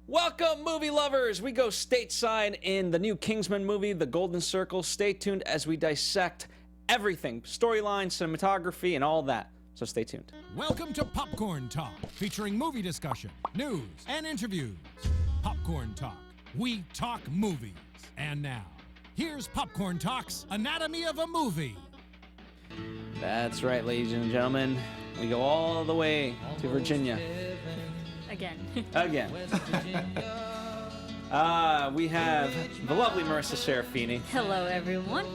Welcome, movie lovers! We go stateside in the new Kingsman movie, The Golden Circle. Stay tuned as we dissect everything, storyline, cinematography, and all that. So stay tuned. Welcome to Popcorn Talk, featuring movie discussion, news, and interviews. Popcorn Talk. We talk movies. And now, here's Popcorn Talk's Anatomy of a Movie. That's right, ladies and gentlemen. We go all the way to Virginia. Again. We have the lovely Marisa Serafini. Hello, everyone.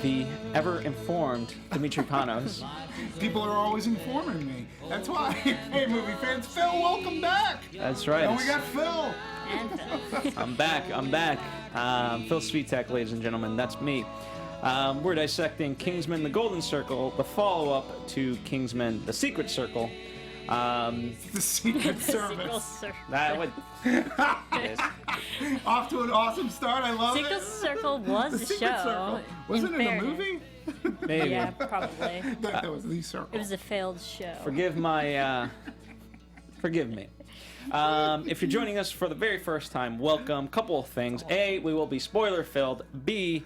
The ever-informed Demetri Panos. People are always informing me. That's why. Hey, movie fans. Phil, welcome back. That's right. And we got Phil. And Phil. I'm back. Phil Svitek, ladies and gentlemen. That's me. We're dissecting Kingsman, The Golden Circle, the follow-up to Kingsman, The Secret Circle. The Secret Service. That would. Yes. Off to an awesome start. I love Secret it. Circle was The the Secret show. Circle. Wasn't it a movie? Maybe. Yeah, probably. That was The Circle. It was a failed show. Forgive me. If you're joining us for the very first time, welcome. Couple of things. A, we will be spoiler-filled. B,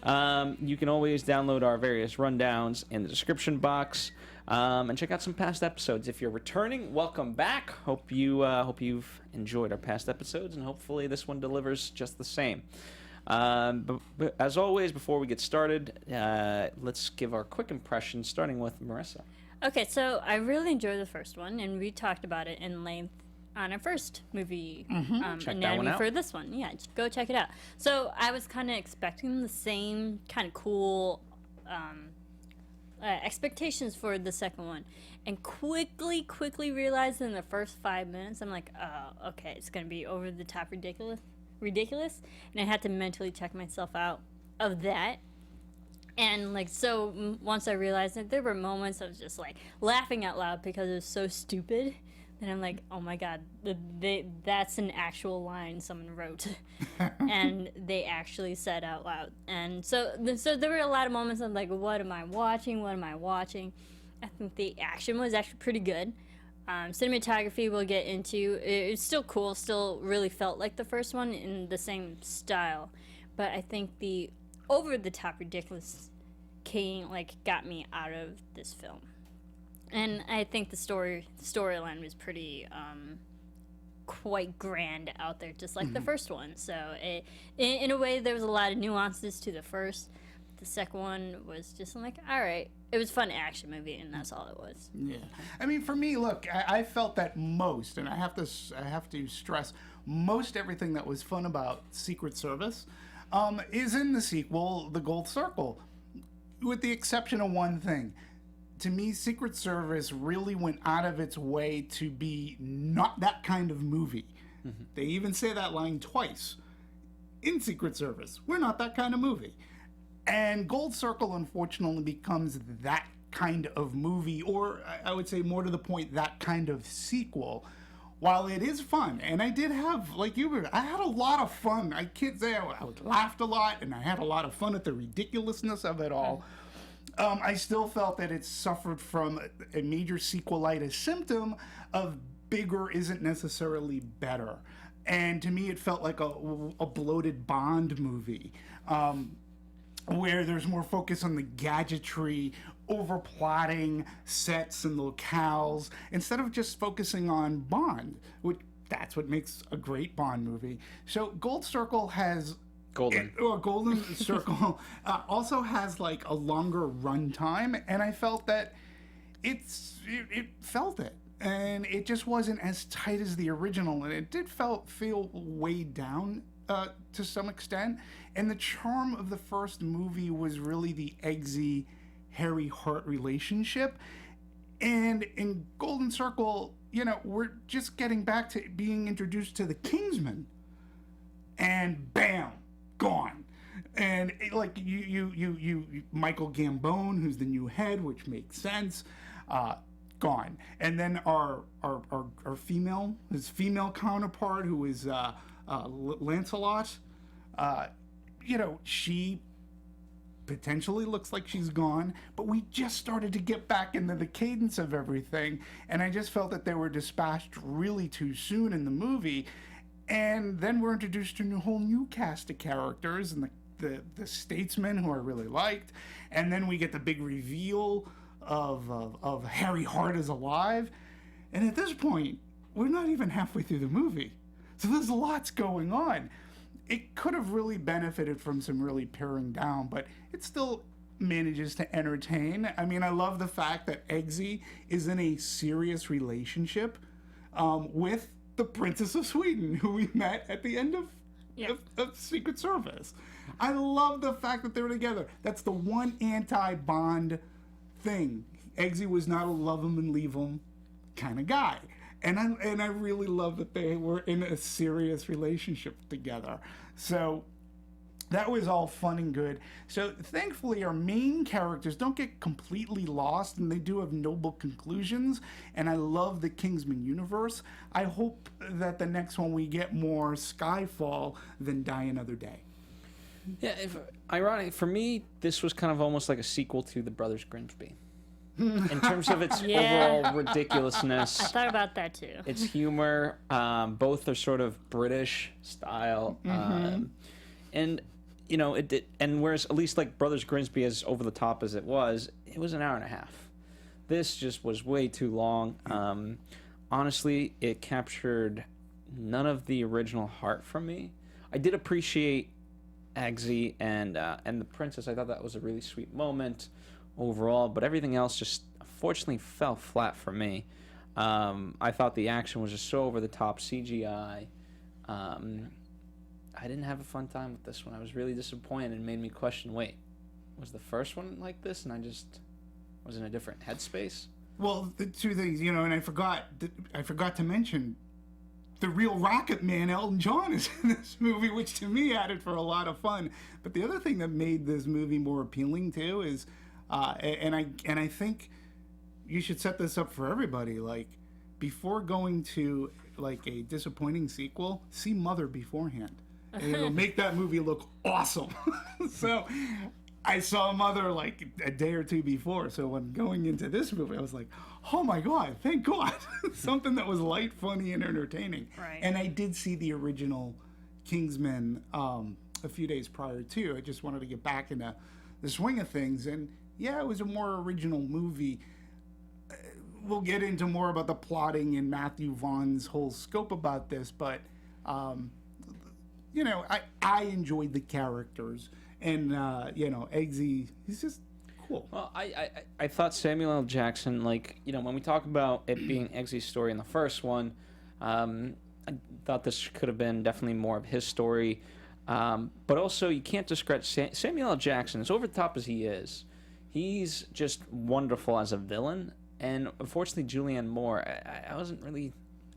you can always download our various rundowns in the description box. And check out some past episodes. If you're returning, welcome back. Hope you've enjoyed our past episodes, and hopefully this one delivers just the same. But as always, before we get started, let's give our quick impressions, starting with Marisa. Okay, so I really enjoyed the first one, and we talked about it in length on our first movie anatomy for this one. Yeah, go check it out. So I was kind of expecting the same kind of cool expectations for the second one, and quickly realized in the first 5 minutes, I'm like, oh, okay, it's gonna be over the top ridiculous, and I had to mentally check myself out of that. And so once I realized that, there were moments I was just like laughing out loud because it was so stupid. And I'm like, oh my god, that's an actual line someone wrote, and they actually said out loud. And so there were a lot of moments I'm like, what am I watching? I think the action was actually pretty good. Cinematography we'll get into. It's still cool, still really felt like the first one in the same style. But I think the over-the-top ridiculous got me out of this film. And I think the storyline was pretty, quite grand out there, just like the first one. So, in a way, there was a lot of nuances to the first. The second one was just like, all right. It was a fun action movie, and that's all it was. Yeah. I mean, for me, look, I felt that most, and I have to stress, most everything that was fun about Secret Service is in the sequel, The Gold Circle, with the exception of one thing. To me, Secret Service really went out of its way to be not that kind of movie. Mm-hmm. They even say that line twice in Secret Service. We're not that kind of movie. And Gold Circle, unfortunately, becomes that kind of movie, or I would say more to the point, that kind of sequel. While it is fun, and I did have, like you were, I had a lot of fun. I can't say I laughed a lot, and I had a lot of fun at the ridiculousness of it all. I still felt that it suffered from a major sequelitis symptom of bigger isn't necessarily better. And to me, it felt like a bloated Bond movie, where there's more focus on the gadgetry, over-plotting sets and locales, instead of just focusing on Bond, which that's what makes a great Bond movie. So Golden Circle also has like a longer run time, and I felt that it felt it, and it just wasn't as tight as the original, and it did feel weighed down to some extent. And the charm of the first movie was really the Eggsy Hart relationship, and in Golden Circle, we're just getting back to being introduced to the Kingsman, and bam, gone. And you Michael Gambon, who's the new head, which makes sense, gone. And then our his female counterpart, who is Lancelot, she potentially looks like she's gone, but we just started to get back into the cadence of everything, and I just felt that they were dispatched really too soon in the movie. And then we're introduced to a whole new cast of characters, and the Statesman, who I really liked, and then we get the big reveal of Harry Hart is alive, and at this point, we're not even halfway through the movie, so there's lots going on. It could have really benefited from some really paring down, but it still manages to entertain. I mean, I love the fact that Eggsy is in a serious relationship with the Princess of Sweden, who we met at the end of Secret Service. I love the fact that they're together. That's the one anti-Bond thing. Eggsy was not a love him and leave him kind of guy. And I really love that they were in a serious relationship together. So that was all fun and good. So thankfully our main characters don't get completely lost, and they do have noble conclusions. And I love the Kingsman universe. I hope that the next one we get more Skyfall than Die Another Day. Yeah, ironic for me, this was kind of almost like a sequel to The Brothers Grimsby. In terms of its overall ridiculousness. I thought about that too. Its humor, both are sort of British style, and you know it did. And whereas at least like Brothers Grimsby, as over the top as it was an hour and a half. This just was way too long. Honestly, it captured none of the original heart from me. I did appreciate Eggsy and the princess. I thought that was a really sweet moment overall, but everything else just unfortunately fell flat for me. I thought the action was just so over the top CGI. I didn't have a fun time with this one. I was really disappointed, and made me question, wait, was the first one like this and I just was in a different headspace? Well, the two things, you know, and I forgot to mention the real Rocket Man, Elton John, is in this movie, which to me added for a lot of fun. But the other thing that made this movie more appealing too is and I think you should set this up for everybody. Like, before going to like a disappointing sequel, see Mother beforehand, and it'll make that movie look awesome. So I saw Mother like a day or two before, so when going into this movie, I was like, oh my God, thank God. Something that was light, funny, and entertaining. Right. And I did see the original Kingsman a few days prior too. I just wanted to get back into the swing of things, and yeah, it was a more original movie. We'll get into more about the plotting and Matthew Vaughn's whole scope about this, but you know, I enjoyed the characters, and you know, Eggsy, he's just cool. Well, I thought Samuel L. Jackson, like, you know, when we talk about it being Eggsy's story in the first one, I thought this could have been definitely more of his story. But also, you can't discredit Samuel L. Jackson, as over the top as he is. He's just wonderful as a villain. And unfortunately, Julianne Moore, I wasn't really...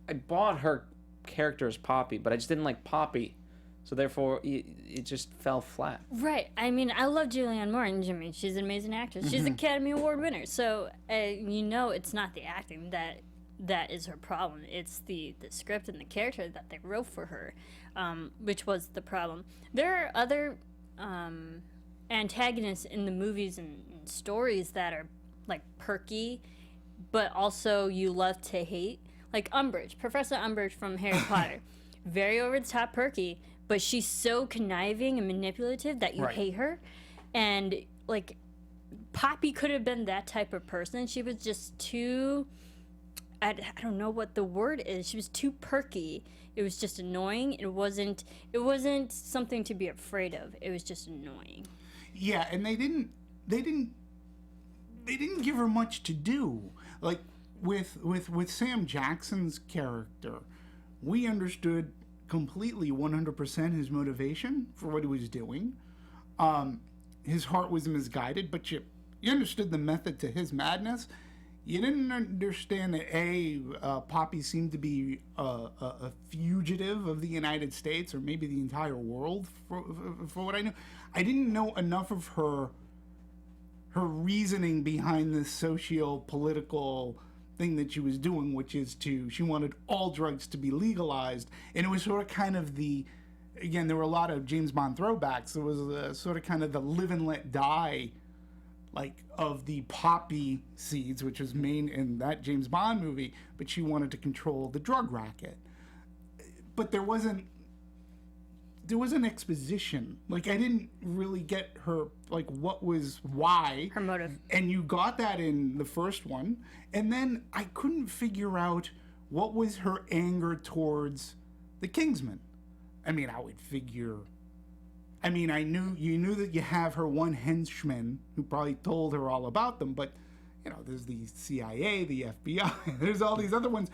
I bought her character as Poppy, but I just didn't like Poppy. So therefore, it just fell flat. Right. I mean, I love Julianne Moore, and I mean, she's an amazing actress. She's an Academy Award winner. So, you know, it's not the acting that is her problem. It's the script and the character that they wrote for her, which was the problem. There are other antagonists in the movies and stories that are, like, perky, but also you love to hate. Like Umbridge, Professor Umbridge from Harry Potter. Very over-the-top perky, but she's so conniving and manipulative that you hate her. And, like, Poppy could have been that type of person. She was just too... I don't know what the word is. She was too perky. It was just annoying. It wasn't something to be afraid of. It was just annoying. Yeah, and they didn't give her much to do. Like with Sam Jackson's character, we understood completely 100% his motivation for what he was doing. His heart was misguided, but you understood the method to his madness. You didn't understand that Poppy seemed to be a fugitive of the United States, or maybe the entire world, for what I knew. I didn't know enough of her reasoning behind this socio-political thing that she was doing, which is she wanted all drugs to be legalized, and it was sort of kind of again, there were a lot of James Bond throwbacks. There was a sort of kind of the live and let die, like, of the poppy seeds, which was main in that James Bond movie, but she wanted to control the drug racket. But there wasn't exposition. Like, I didn't really get her, like, why. Her motive. And you got that in the first one. And then I couldn't figure out what was her anger towards the Kingsman. I mean, I would figure... I mean, you knew that you have her one henchman who probably told her all about them, but, you know, there's the CIA, the FBI, there's all these other ones.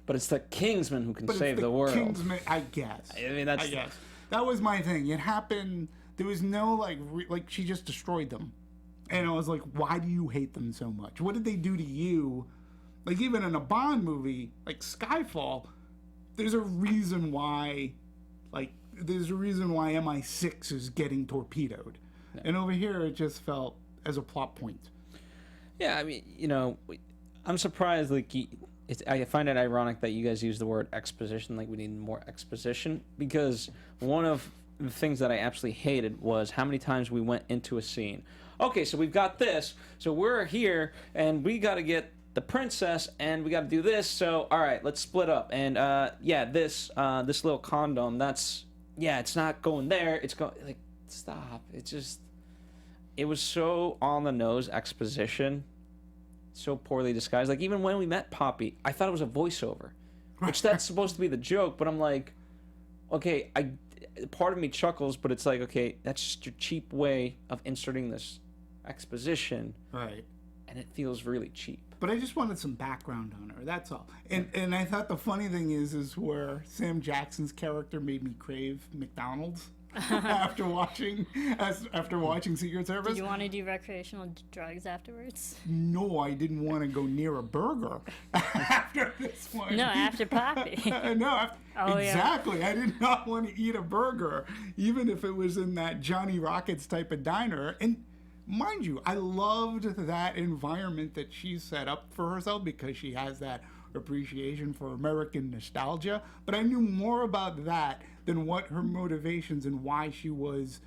But it's the Kingsman who can save the world. Kingsman, I guess. I mean, that's... I guess. That was my thing. It happened, there was no, like, she just destroyed them. And I was like, why do you hate them so much? What did they do to you? Like, even in a Bond movie, like Skyfall, there's a reason why, MI6 is getting torpedoed. Yeah. And over here, it just felt as a plot point. Yeah, I mean, you know, I'm surprised, like, I find it ironic that you guys use the word exposition, like we need more exposition, because one of the things that I absolutely hated was how many times we went into a scene. Okay, so we've got this, so we're here, and we got to get the princess, and we got to do this, so, all right, let's split up. And, this little condom, it's not going there, it's going, like, stop. It was so on-the-nose exposition, so poorly disguised. Like, even when we met Poppy, I thought it was a voiceover, which that's supposed to be the joke, but I'm like, okay, part of me chuckles, but it's like, okay, that's just your cheap way of inserting this exposition. Right. And it feels really cheap. But I just wanted some background on her, that's all. And I thought the funny thing is where Sam Jackson's character made me crave McDonald's after watching Secret Service. Did you want to do recreational drugs afterwards? No, I didn't want to go near a burger after this one. No, after Poppy. Exactly. Yeah. I did not want to eat a burger, even if it was in that Johnny Rockets type of diner. And mind you, I loved that environment that she set up for herself because she has that appreciation for American nostalgia. But I knew more about that than what her motivations and why she was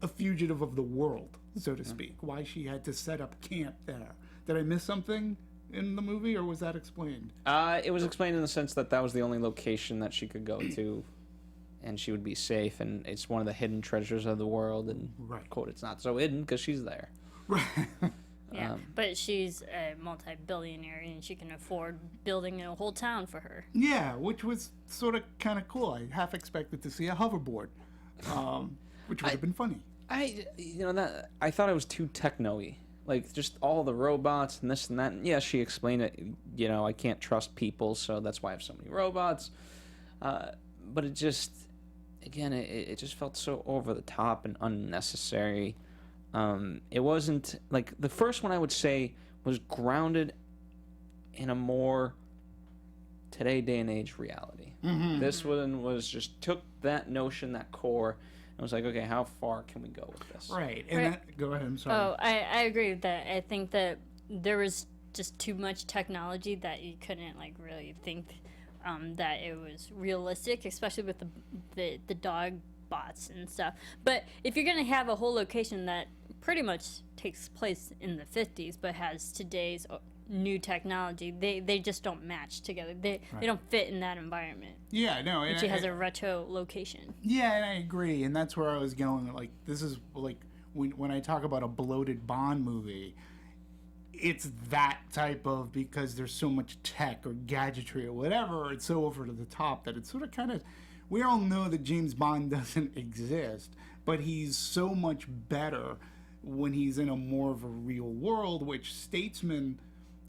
a fugitive of the world, so to speak. Why she had to set up camp there. Did I miss something in the movie, or was that explained? It was explained in the sense that was the only location that she could go to, and she would be safe, and it's one of the hidden treasures of the world, and, quote, it's not so hidden because she's there. Right. Yeah, but she's a multi-billionaire, and she can afford building a whole town for her. Yeah, which was sort of kind of cool. I half expected to see a hoverboard, which would have been funny. I thought it was too techno-y. Like, just all the robots and this and that. And yeah, she explained it, you know, I can't trust people, so that's why I have so many robots. But it just, again, it just felt so over the top and unnecessary. It wasn't, like, the first one I would say was grounded in a more today, day and age reality. Mm-hmm. This one was just took that notion, that core, and was like, okay, how far can we go with this? Right. And go ahead, I'm sorry. Oh, I agree with that. I think that there was just too much technology that you couldn't, like, really think that it was realistic, especially with the dog bots and stuff. But if you're going to have a whole location that pretty much takes place in the 50s but has today's new technology, they just don't match together. They don't fit in that environment. Yeah, no. And she has a retro location. Yeah, and I agree. And that's where I was going. Like, this is, like, when I talk about a bloated Bond movie, it's that type of, because there's so much tech or gadgetry or whatever, it's so over to the top that it's sort of kind of, we all know that James Bond doesn't exist, but he's so much better when he's in a more of a real world, which Statesman,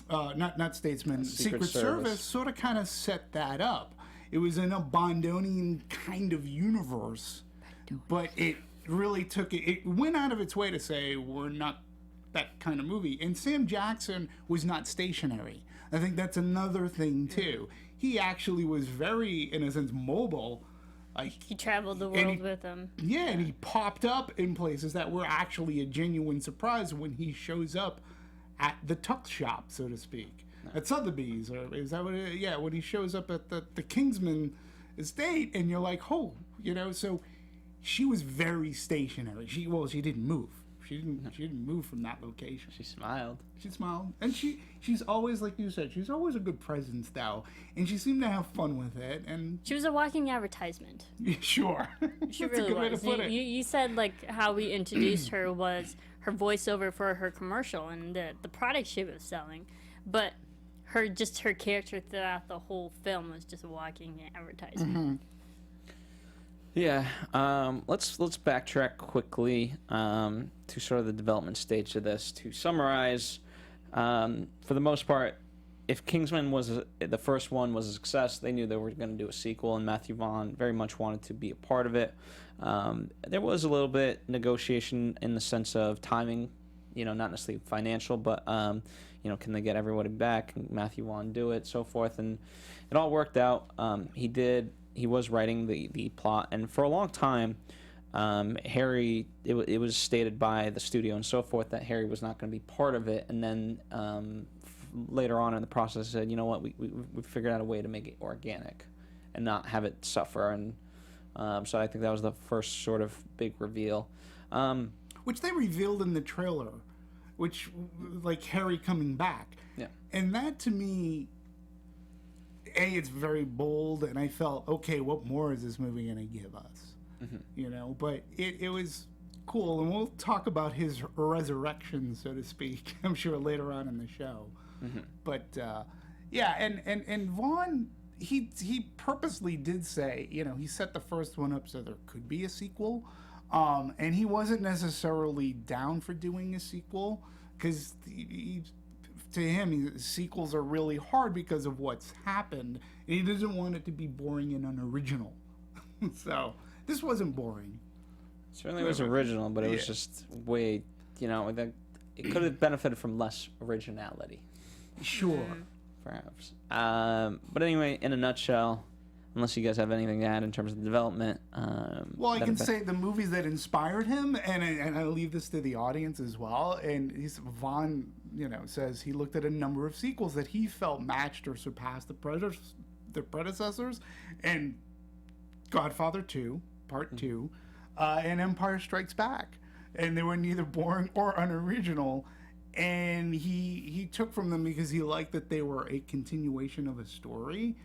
not Statesman, Secret Service sort of kind of set that up. It was in a Bondonian kind of universe, but it really it went out of its way to say, we're not that kind of movie. And Sam Jackson was not stationary. I think that's another thing, too. He actually was very, in a sense, mobile. Like, he traveled the world with them. Yeah, and he popped up in places that were actually a genuine surprise when he shows up at the tuck shop, so to speak. At Sotheby's, or is that what when he shows up at the Kingsman estate, and you're like, oh, you know, so she was very stationary. She didn't move. She didn't move from that location. She smiled. She smiled, and she's always, like you said, she's always a good presence now, and she seemed to have fun with it. And She was a walking advertisement. sure, She that's really a good way to was. put it. You said like how we introduced her was her voiceover for her commercial and the product she was selling, but her character throughout the whole film was just a walking advertisement. Yeah, let's backtrack quickly to sort of the development stage of this. To summarize, for the most part, if Kingsman was the first one was a success, they knew they were going to do a sequel, and Matthew Vaughn very much wanted to be a part of it. There was a little bit negotiation in the sense of timing, not necessarily financial, but can they get everybody back? Can Matthew Vaughn do it? So forth, and it all worked out. He was writing the plot, and for a long time, Harry, it was stated by the studio and so forth that Harry was not going to be part of it, and then later on in the process said, you know what, we figured out a way to make it organic and not have it suffer, and so I think that was the first sort of big reveal. Which they revealed in the trailer, which, like, Harry coming back. Yeah. And that, to me, it's very bold, and I felt, okay, what more is this movie going to give us? But it was cool, and we'll talk about his resurrection, so to speak, I'm sure later on in the show. But, and Vaughn, he purposely did say, he set the first one up so there could be a sequel, and he wasn't necessarily down for doing a sequel, because to him, sequels are really hard because of what's happened, and he doesn't want it to be boring and unoriginal. So this wasn't boring. Certainly was original, but it was just way, it could have benefited from less originality. Sure. Perhaps. But anyway, in a nutshell, unless you guys have anything to add in terms of development. Well, I can say the movies that inspired him, and I leave this to the audience as well, and Vaughn, says he looked at a number of sequels that he felt matched or surpassed the predecessors, and Godfather 2, Part 2, and Empire Strikes Back. And they were neither boring or unoriginal, and he took from them because he liked that they were a continuation of a story.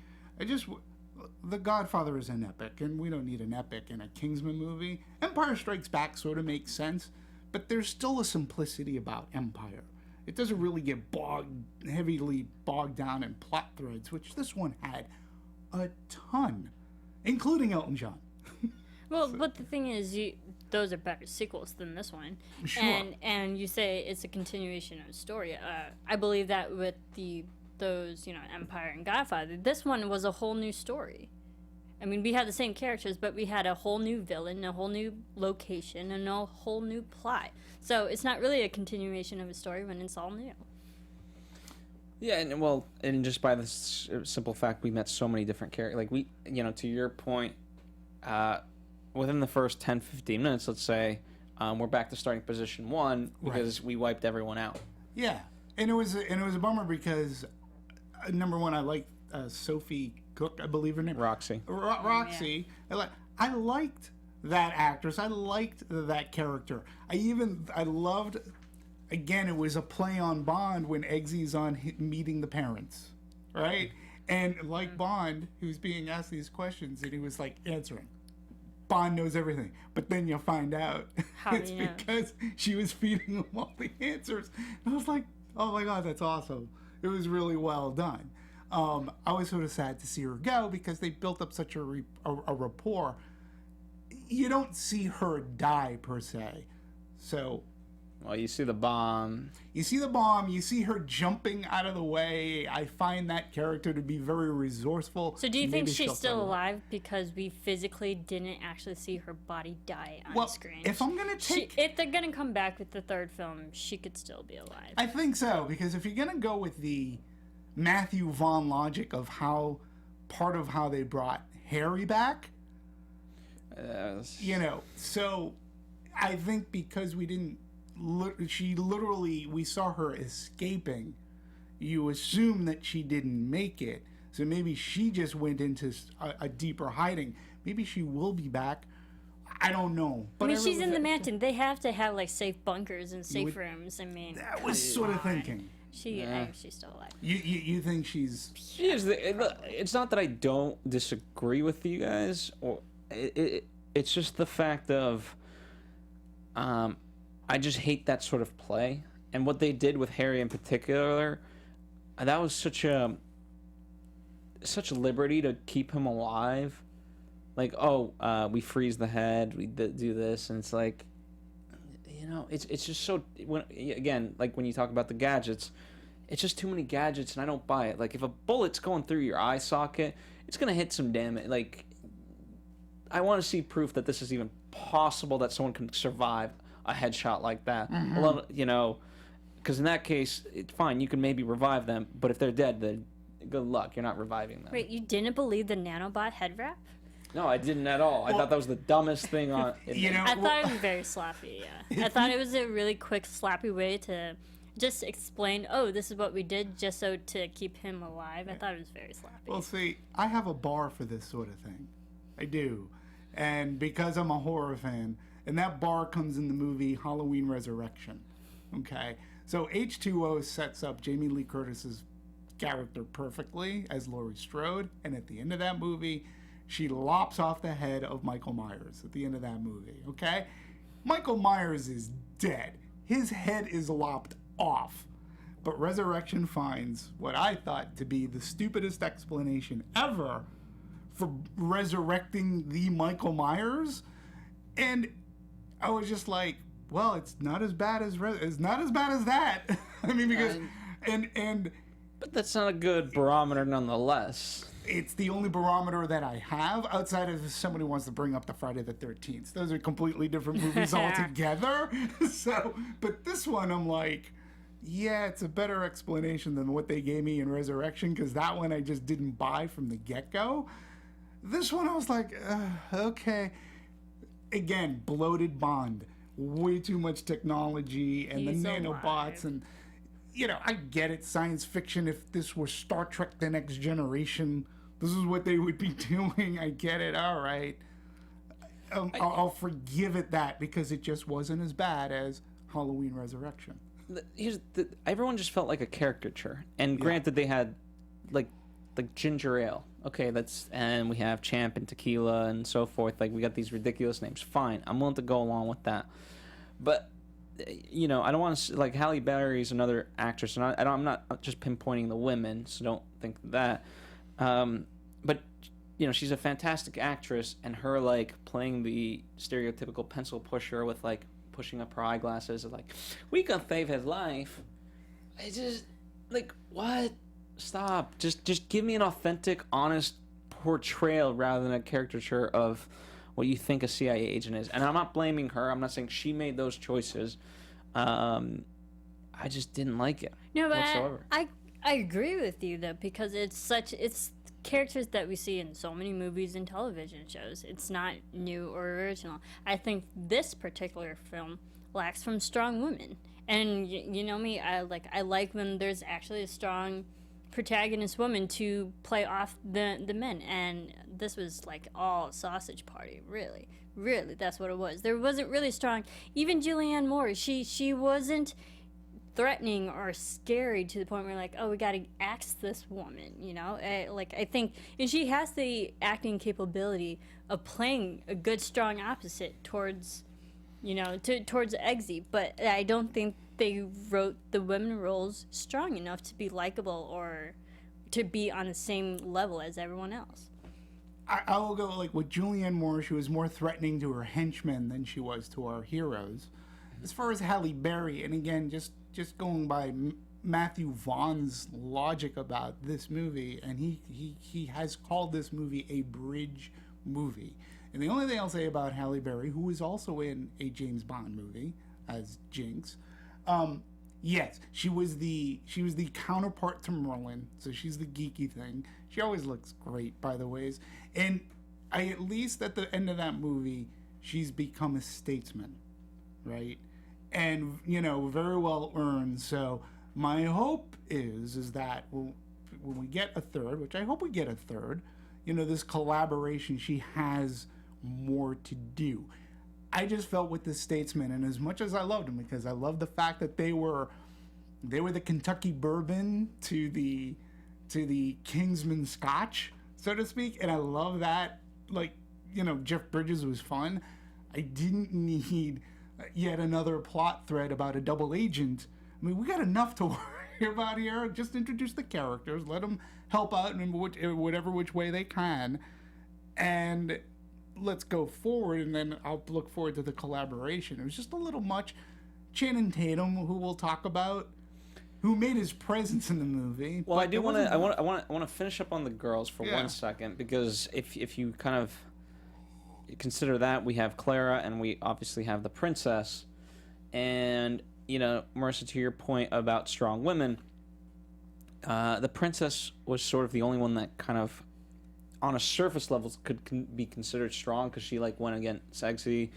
The Godfather is an epic, and we don't need an epic in a Kingsman movie. Empire Strikes Back sort of makes sense, but there's still a simplicity about Empire. It doesn't really get heavily bogged down in plot threads, which this one had a ton, including Elton John. Well, but the thing is, those are better sequels than this one. Sure. And you say it's a continuation of a story. I believe that with those Empire and Godfather, this one was a whole new story. I mean, we had the same characters, but we had a whole new villain, a whole new location, and a whole new plot. So it's not really a continuation of a story when it's all new. Yeah, and just by this simple fact, we met so many different characters. Like, to your point, within the first 10, 15 minutes, let's say, we're back to starting position 1 because we wiped everyone out. Yeah, and it was a bummer because number one, I liked Sophie Cook, I believe her name. Roxy. Roxy. Yeah. I liked that actress. I liked that character. I loved. Again, it was a play on Bond when Eggsy's on meeting the parents, right? And like Bond, he was being asked these questions, and he was like answering. Bond knows everything, but then you'll find out it's because she was feeding him all the answers. And I was like, oh my God, that's awesome. It was really well done. I was sort of sad to see her go because they built up such a rapport. You don't see her die per se. So, well, you see the bomb. You see her jumping out of the way. I find that character to be very resourceful. So do you think she's still alive because we physically didn't actually see her body die on screen? If I'm going to take... if they're going to come back with the third film, she could still be alive. I think so, because if you're going to go with the Matthew Vaughn logic of part of how they brought Harry back, so I think because we didn't... we saw her escaping. You assume that she didn't make it. So maybe she just went into a deeper hiding. Maybe she will be back. I don't know. But I mean, she's really in the felt- mansion. They have to have like safe bunkers and safe would- rooms. I mean, That was sort of thinking. she's still alive. You think she's... Here's it's not that I don't disagree with you guys, or it's just the fact of I just hate that sort of play, and what they did with Harry in particular, that was such liberty to keep him alive. Like, we freeze the head, we do this, and it's like, it's just so, again, like when you talk about the gadgets, it's just too many gadgets, and I don't buy it. Like, if a bullet's going through your eye socket, it's gonna hit some damage. Like, I want to see proof that this is even possible, that someone can survive a headshot like that. Because in that case, it's fine. You can maybe revive them, but if they're dead, then good luck. You're not reviving them. Wait, you didn't believe the nanobot head wrap? No, I didn't at all. I thought that was the dumbest thing on. I thought it was very sloppy. Yeah, I thought it was a really quick, sloppy way to just explain. Oh, this is what we did, just so to keep him alive. I thought it was very sloppy. Well, see, I have a bar for this sort of thing. I do. And because I'm a horror fan, and that bar comes in the movie Halloween Resurrection. Okay? So H2O sets up Jamie Lee Curtis's character perfectly as Laurie Strode, and at the end of that movie, she lops off the head of Michael Myers at the end of that movie, okay? Michael Myers is dead. His head is lopped off. But Resurrection finds what I thought to be the stupidest explanation ever for resurrecting the Michael Myers. And I was just like, well, it's not as bad as that. I mean, because But that's not a good barometer, nonetheless. it's the only barometer that I have outside of if somebody wants to bring up the Friday the 13th. Those are completely different movies altogether. So, but this one, I'm like, yeah, it's a better explanation than what they gave me in Resurrection, because that one I just didn't buy from the get-go. This one I was like, okay. Again, bloated Bond. Way too much technology and He's the nanobots alive. and... I get it, science fiction. If this were Star Trek The Next Generation, this is what they would be doing. I get it. All right. I'll forgive it that, because it just wasn't as bad as Halloween Resurrection. Everyone just felt like a caricature. And granted, they had, like ginger ale. Okay, and we have champ and tequila and so forth. Like, we got these ridiculous names. Fine. I'm willing to go along with that. But... I don't want to, like, Halle Berry's another actress, and I'm not just pinpointing the women, so don't think that. But, she's a fantastic actress, and her, like, playing the stereotypical pencil pusher with, like, pushing up her eyeglasses, and, like, we can save his life. It's just, like, what? Stop. Just give me an authentic, honest portrayal rather than a caricature of what you think a CIA agent is. And I'm not blaming her. I'm not saying she made those choices. I just didn't like it whatsoever. I agree with you, though, because it's characters that we see in so many movies and television shows. It's not new or original. I think this particular film lacks from strong women. And you know me, I like when there's actually a strong protagonist woman to play off the men, and this was like all sausage party. Really that's what it was. There wasn't really strong. Even Julianne Moore, she wasn't threatening or scary to the point where, like, oh, we gotta axe this woman, I think, and she has the acting capability of playing a good strong opposite towards towards Eggsy, but I don't think they wrote the women roles strong enough to be likable or to be on the same level as everyone else. I will go, like, with Julianne Moore, she was more threatening to her henchmen than she was to our heroes. As far as Halle Berry, and again, just going by Matthew Vaughn's logic about this movie, and he has called this movie a bridge movie. And the only thing I'll say about Halle Berry, who is also in a James Bond movie as Jinx, yes, she was the counterpart to Merlin, so she's the geeky thing. She always looks great, by the ways. And at least at the end of that movie, she's become a statesman, right? And, very well earned. So my hope is that when we get a third, which I hope we get a third, this collaboration, she has more to do. I just felt with the Statesman, and as much as I loved him, because I loved the fact that they were the Kentucky bourbon to the Kingsman Scotch, so to speak, and I love that. Like, Jeff Bridges was fun. I didn't need yet another plot thread about a double agent. I mean, we got enough to worry about here. Just introduce the characters, let them help out in whatever which way they can, and let's go forward, and then I'll look forward to the collaboration. It was just a little much. Channing Tatum, who we'll talk about, who made his presence in the movie. Well, I want to finish up on the girls for 1 second, because if you kind of consider that, we have Clara and we obviously have the princess, and Marisa, to your point about strong women, the princess was sort of the only one that kind of on a surface level could be considered strong, because she went against Eggsy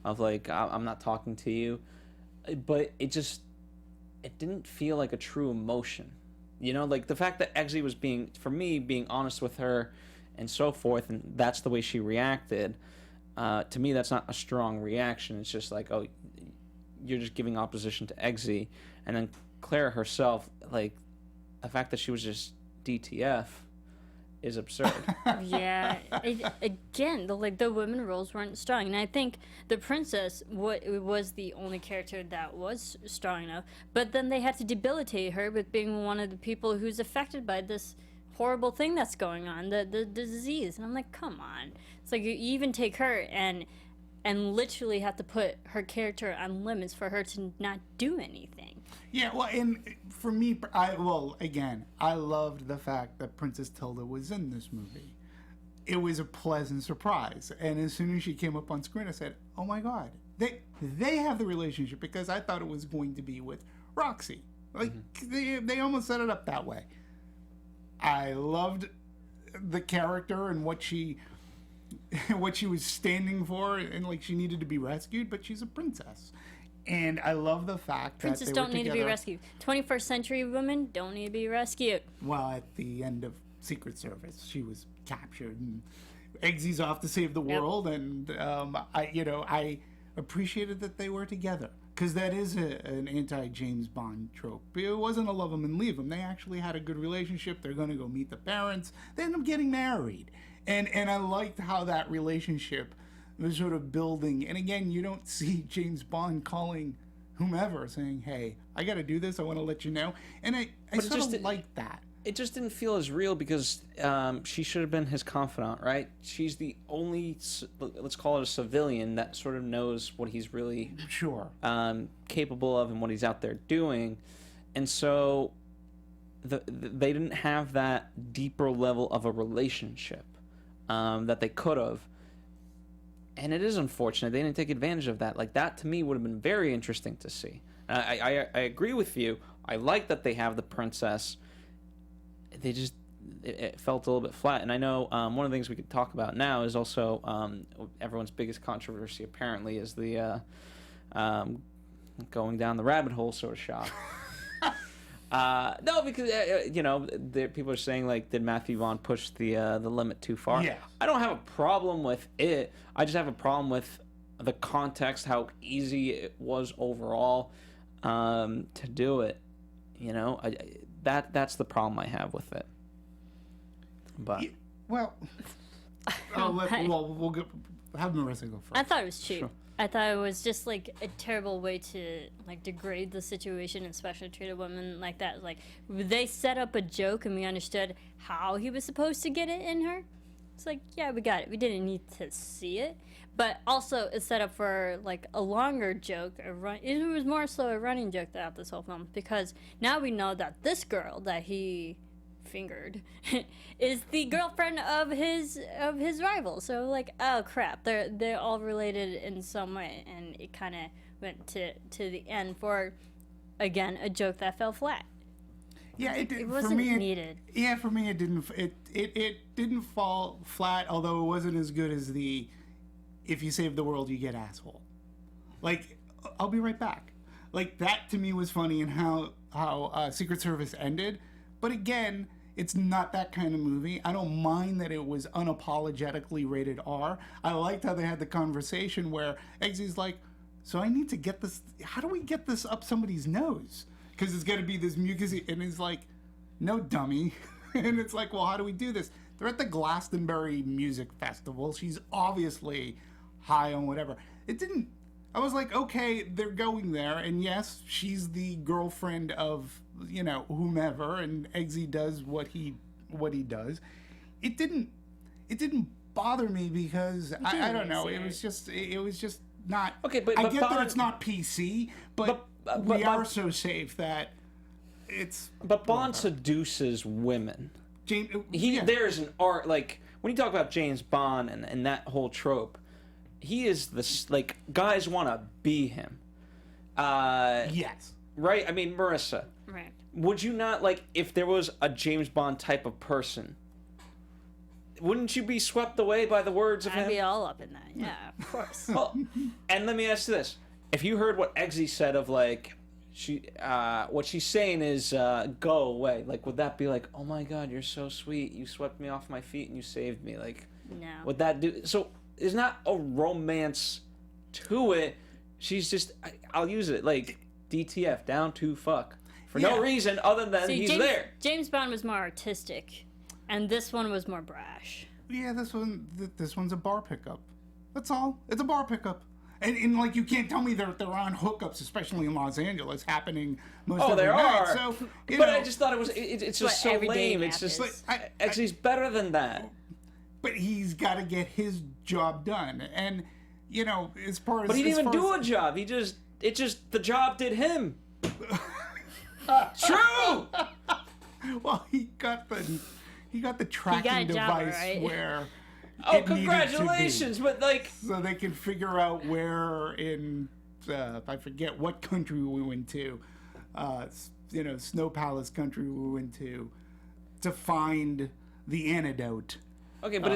of I'm not talking to you, but it didn't feel like a true emotion, the fact that Eggsy was being honest with her and so forth, and that's the way she reacted. To me, that's not a strong reaction. It's just you're just giving opposition to Eggsy. And then Clara herself, the fact that she was just DTF is absurd. Yeah. Again, the women roles weren't strong. And I think the princess was the only character that was strong enough. But then they had to debilitate her with being one of the people who's affected by this horrible thing that's going on, the disease. And I'm like, come on. It's like you even take her and literally have to put her character on limits for her to not do anything. Yeah, well, and for me, I loved the fact that Princess Tilda was in this movie. It was a pleasant surprise, and as soon as she came up on screen, I said, "Oh my God, they have the relationship," because I thought it was going to be with Roxy. They almost set it up that way. I loved the character and what she was standing for, and she needed to be rescued, but she's a princess. And I love the fact Princess that don't need to be rescued. 21st century women don't need to be rescued. Well, at the end of Secret Service, she was captured, and Eggsy's off to save the world, and I appreciated that they were together, because that is an anti-James Bond trope. It wasn't a love them and leave them. They actually had a good relationship. They're going to go meet the parents. They end up getting married. And I liked how that relationship was sort of building. And again, you don't see James Bond calling whomever saying, "Hey, I got to do this. I want to let you know." And I sort of liked that. It just didn't feel as real, because she should have been his confidant, right? She's the only, let's call it a civilian, that sort of knows what he's really capable of and what he's out there doing. And so they didn't have that deeper level of a relationship that they could have. And it is unfortunate they didn't take advantage of that. That to me would have been very interesting to see. I agree with you. I like that they have the princess. It felt a little bit flat. And I know one of the things we could talk about now is also everyone's biggest controversy apparently is the going down the rabbit hole sort of shop. No, because people are saying did Matthew Vaughn push the limit too far? Yeah. I don't have a problem with it. I just have a problem with the context, how easy it was overall to do it. That's the problem I have with it. But we'll have Marisa go first. I thought it was cheap. Sure. I thought it was just a terrible way to degrade the situation, and especially treat a woman like that. They set up a joke and we understood how he was supposed to get it in her. It's yeah, we got it. We didn't need to see it, but also it's set up for a longer joke. It was more so a running joke throughout this whole film, because now we know that this girl that he fingered is the girlfriend of his rival. So oh crap, they're all related in some way, and it kind of went to the end for again a joke that fell flat. Yeah, it wasn't needed. Yeah, for me it didn't. It didn't fall flat, although it wasn't as good as the "if you save the world, you get asshole." I'll be right back. That to me was funny, and how Secret Service ended. But again, It's not that kind of movie. I don't mind that it was unapologetically rated R. I liked how they had the conversation where Eggsy's like, so I need to get this, how do we get this up somebody's nose? Because it's got to be this mucusy, and he's like, no, dummy. And it's like, well, how do we do this? They're at the Glastonbury Music Festival. She's obviously high on whatever. I was like, okay, they're going there, and yes, she's the girlfriend of, whomever, and Eggsy does what he does. It didn't bother me because I don't know. It was just not. Okay, but I get that Bond, it's not PC, but we are so safe that it's. But Bond seduces women. Yeah. There's an art, like when you talk about James Bond and that whole trope, he is this, like, guys want to be him. Yes. Right? I mean, Marisa. Right. Would you not, like, if there was a James Bond type of person, wouldn't you be swept away by the words of him? I'd be all up in that. Yeah, of course. Well, and let me ask you this: if you heard what Eggsy said of, like, what she's saying is go away, like, would that be like, oh my God, you're so sweet, you swept me off my feet and you saved me, like, No. would that do? So there's not a romance to it. She's just, I'll use it like DTF, down to fuck, for no reason other than See, he's there. James Bond was more artistic, and this one was more brash. Yeah, this one's a bar pickup. That's all. It's a bar pickup. And like, you can't tell me they're on hookups, especially in Los Angeles, happening most every there night. are. So, But I just thought it's just so every day lame. It's just happens. like, Eggsy's better than that. But he's got to get his job done. And, as far as... But he didn't even do a job. The job did him. True! Well, he got the tracking a job, device right? where... Oh, it needed to be. congratulations! But, like... So they can figure out where in... I forget what country we went to. Snow Palace country we went to find the antidote. Okay, but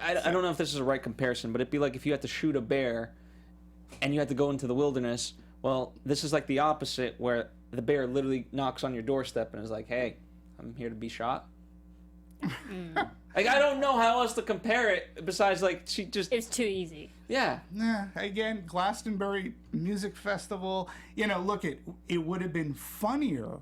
I don't know if this is the right comparison, but it'd be like if you had to shoot a bear and you had to go into the wilderness. Well, this is like the opposite, where the bear literally knocks on your doorstep and is like, hey, I'm here to be shot. Like, I don't know how else to compare it besides, like, she just... It's too easy. Yeah. Yeah, again, Glastonbury Music Festival. Look, it would have been funnier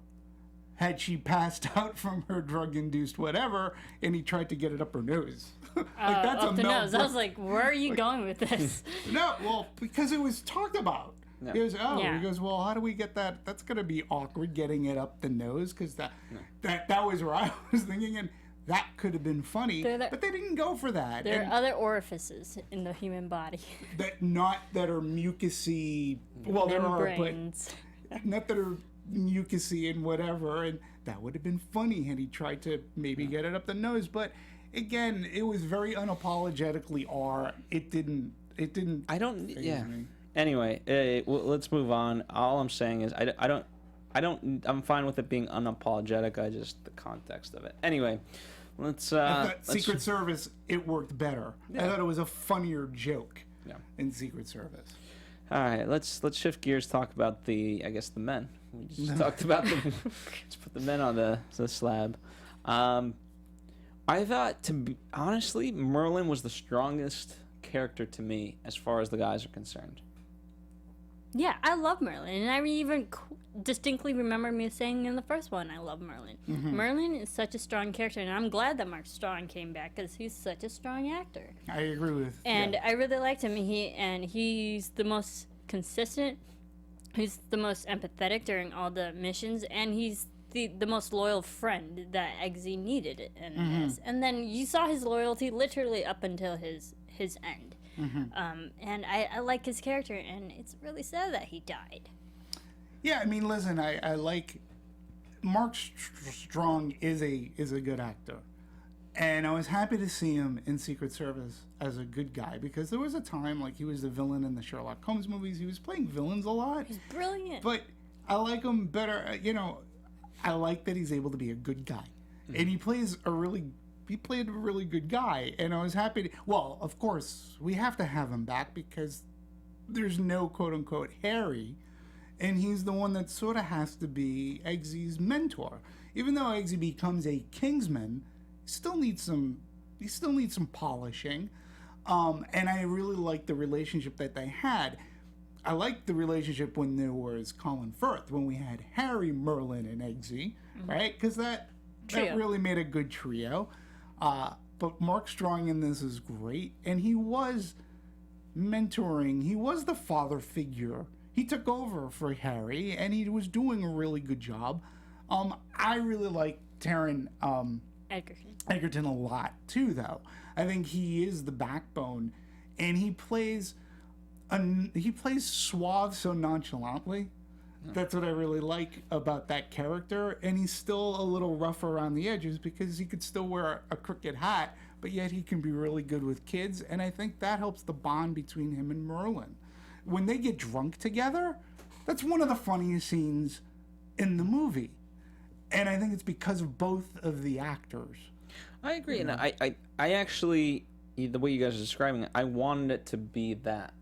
had she passed out from her drug-induced whatever, and he tried to get it up her nose. Up the nose. I was like, where are you going with this? No, well, because it was talked about. No. He goes, Yeah. He goes, well, how do we get that? That's going to be awkward, getting it up the nose, because that was where I was thinking, and that could have been funny, but they didn't go for that. There are other orifices in the human body. That are mucusy. Well, there are, but not that are mucusy and whatever, and that would have been funny had he tried to maybe get it up the nose. But again, it was very unapologetically R. It didn't. I don't... faze Yeah. me. Anyway, let's move on. All I'm saying is I'm fine with it being unapologetic. The context of it. Anyway, let's... I thought Secret Service, it worked better. I thought it was a funnier joke in Secret Service. All right, let's shift gears. Talk about the men. We just talked about them. Let's put the men on the slab. I thought, honestly, Merlin was the strongest character to me as far as the guys are concerned. Yeah, I love Merlin, and I even distinctly remember me saying in the first one, I love Merlin. Mm-hmm. Merlin is such a strong character, and I'm glad that Mark Strong came back because he's such a strong actor. I agree with. And I really liked him. He's the most consistent. He's the most empathetic during all the missions, and he's the most loyal friend that Eggsy needed in this. And then you saw his loyalty literally up until his end. And I like his character, and it's really sad that he died. Yeah, I mean, listen, I like Mark Strong is a good actor, and I was happy to see him in Secret Service as a good guy, because there was a time, like, he was the villain in the Sherlock Holmes movies. He was playing villains a lot. He's brilliant. But I like him better. I like that he's able to be a good guy, and he played a really good guy, and I was happy to... Well, of course, we have to have him back because there's no quote-unquote Harry and he's the one that sort of has to be Eggsy's mentor. Even though Eggsy becomes a Kingsman, he still needs some polishing. And I really like the relationship that they had. I liked the relationship when there was Colin Firth, when we had Harry, Merlin, and Eggsy, right? Because that really made a good trio. But Mark Strong in this is great, and he was mentoring. He was the father figure. He took over for Harry, and he was doing a really good job. I really like Taron Egerton a lot too, though. I think he is the backbone, and he plays suave so nonchalantly. That's what I really like about that character, and he's still a little rough around the edges because he could still wear a crooked hat, but yet he can be really good with kids, and I think that helps the bond between him and Merlin. When they get drunk together, that's one of the funniest scenes in the movie, and I think it's because of both of the actors. I agree, and I actually, the way you guys are describing it, I wanted it to be that.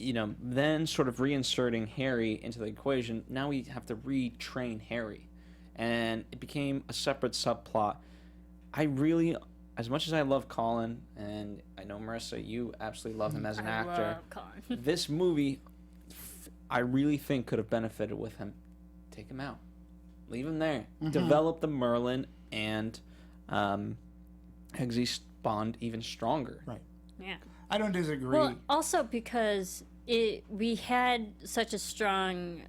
Then sort of reinserting Harry into the equation, now we have to retrain Harry. And it became a separate subplot. I really, as much as I love Colin, and I know, Marisa, you absolutely love him as an actor. Love Colin. This movie, I really think could have benefited with him. Take him out. Leave him there. Develop the Merlin and Eggsy's bond even stronger. Right. Yeah. I don't disagree. Well, also because we had such a strong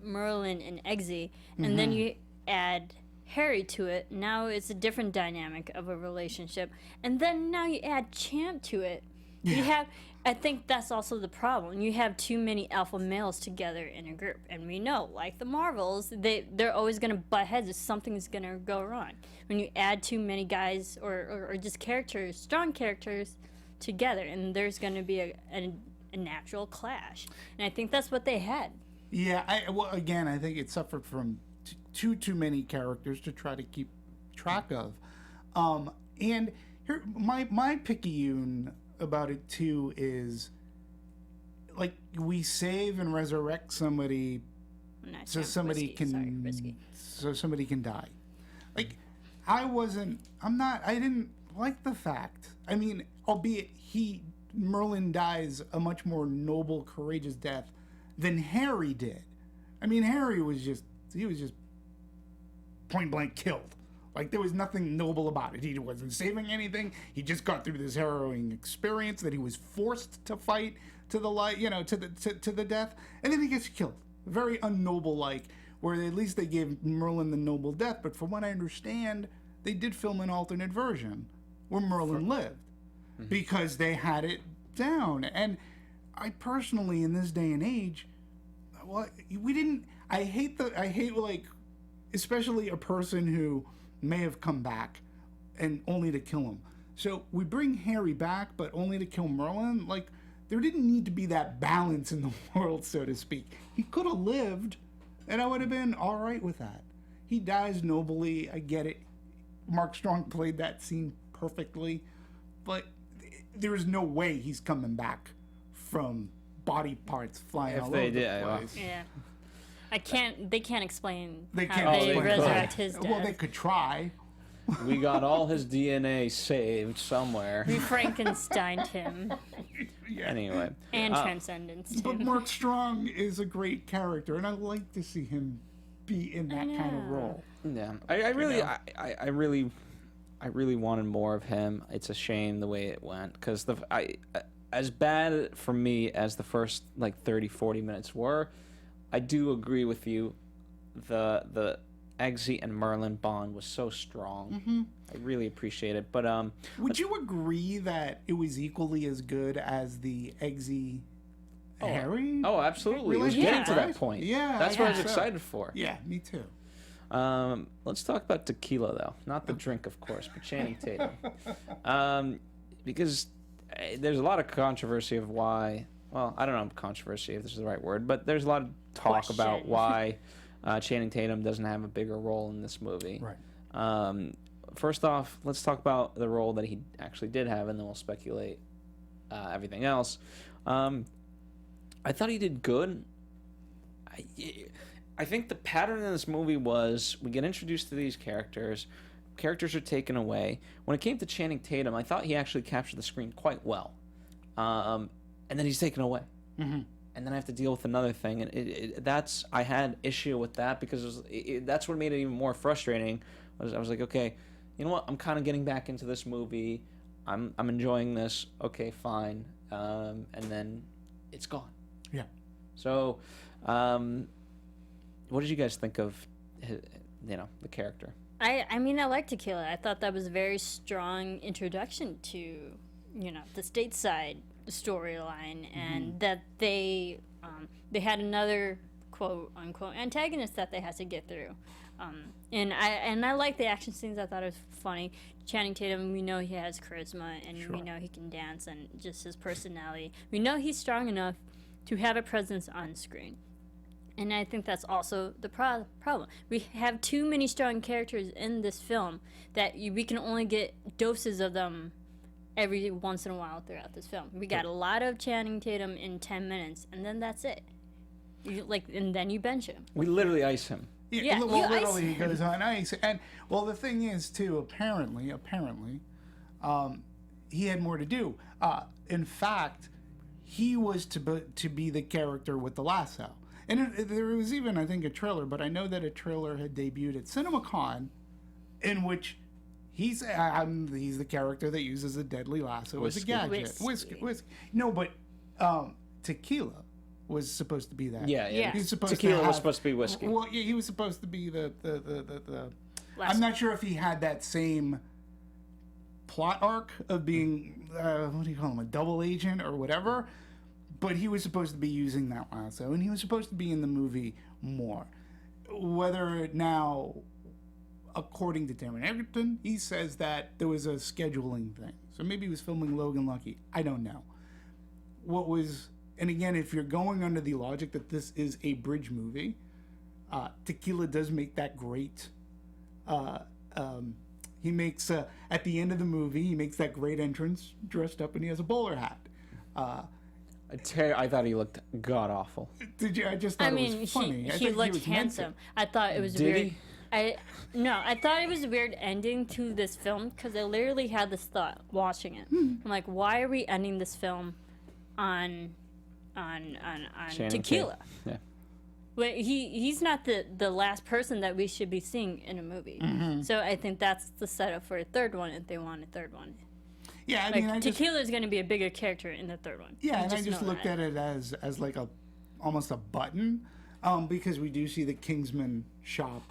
Merlin and Eggsy, and then you add Harry to it. Now it's a different dynamic of a relationship, and then now you add Champ to it. You have. I think that's also the problem. You have too many alpha males together in a group, and we know, like the Marvels, they're always going to butt heads if something's going to go wrong. When you add too many guys or just characters, strong characters, together, and there's going to be a natural clash, and I think that's what they had. Yeah, I think it suffered from too many characters to try to keep track of, and here my picayune about it too is, like, we save and resurrect somebody so somebody can die. Like, I didn't like the fact. I mean, albeit Merlin dies a much more noble, courageous death than Harry did. I mean, Harry was just point blank killed. Like, there was nothing noble about it. He wasn't saving anything. He just got through this harrowing experience that he was forced to fight to the death, and then he gets killed. Very unnoble, like, where at least they gave Merlin the noble death. But from what I understand, they did film an alternate version where Merlin lived, because they had it down. And I personally, in this day and age, I hate like, especially a person who may have come back and only to kill him. So we bring Harry back, but only to kill Merlin. Like, there didn't need to be that balance in the world, so to speak. He could have lived, and I would have been all right with that. He dies nobly. I get it. Mark Strong played that scene perfectly, but there is no way he's coming back from body parts flying all over the place. Yeah. They can't explain They how can't they explain resurrect that. his death. Well, they could try. We got all his DNA saved somewhere. We Frankensteined him Anyway. and transcendence. But Mark Strong is a great character, and I like to see him be in that kind of role. Yeah, I really wanted more of him. It's a shame the way it went, because as bad for me as the first like 30-40 minutes were, I do agree with you. The Eggsy and Merlin bond was so strong. I really appreciate it. But would you agree that it was equally as good as the Eggsy Harry? Oh, absolutely. It was getting to that point. Yeah, that's what I was excited for. Yeah, me too. Let's talk about tequila, though. Not the drink, of course, but Channing Tatum. Because there's a lot of controversy of why. Well, I don't know controversy if this is the right word, but there's a lot of talk about why Channing Tatum doesn't have a bigger role in this movie. Right. First off, let's talk about the role that he actually did have, and then we'll speculate everything else. I thought he did good. I think the pattern in this movie was we get introduced to these characters are taken away. When it came to Channing Tatum, I thought he actually captured the screen quite well, and then he's taken away. Mm-hmm. And then I have to deal with another thing, and I had issue with that because that's what made it even more frustrating. I was like, okay, you know what? I'm kind of getting back into this movie. I'm enjoying this. Okay, fine. And then it's gone. Yeah. So, what did you guys think of, the character? I mean, I like Tequila. I thought that was a very strong introduction to, the stateside storyline, and that they had another quote unquote antagonist that they had to get through. And I like the action scenes. I thought it was funny. Channing Tatum, we know he has charisma, and we know he can dance, and just his personality. We know he's strong enough to have a presence on screen. And I think that's also the problem. We have too many strong characters in this film that we can only get doses of them every once in a while throughout this film. We got a lot of Channing Tatum in 10 minutes, and then that's it. And then you bench him. We literally ice him. Yeah, well, literally he goes on ice. And, well, the thing is, too, apparently, he had more to do. In fact, he was to be the character with the lasso. And there was even, I think, a trailer, but I know that a trailer had debuted at CinemaCon in which he's the character that uses a deadly lasso as a gadget. Whiskey. No, but Tequila was supposed to be that. Yeah. He's supposed Tequila to was supposed to be whiskey. Well, yeah, he was supposed to be the I'm not sure if he had that same plot arc of being, what do you call him, a double agent or whatever. But he was supposed to be using that lasso, and he was supposed to be in the movie more. Whether now, according to Taron Egerton, he says that there was a scheduling thing. So maybe he was filming Logan Lucky. I don't know. And again, if you're going under the logic that this is a bridge movie, Tequila does make that great. He makes, at the end of the movie, he makes that great entrance dressed up, and he has a bowler hat. I thought he looked god awful. Did you? I just thought it was funny. He looked handsome. I thought it was weird. I thought it was a weird ending to this film because I literally had this thought watching it. I'm like, why are we ending this film on Tequila? Yeah. But he's not the last person that we should be seeing in a movie. Mm-hmm. So I think that's the setup for a third one if they want a third one. Yeah, I mean, Tequila is going to be a bigger character in the third one. Yeah, and I just looked at it as like almost a button, because we do see the Kingsman shop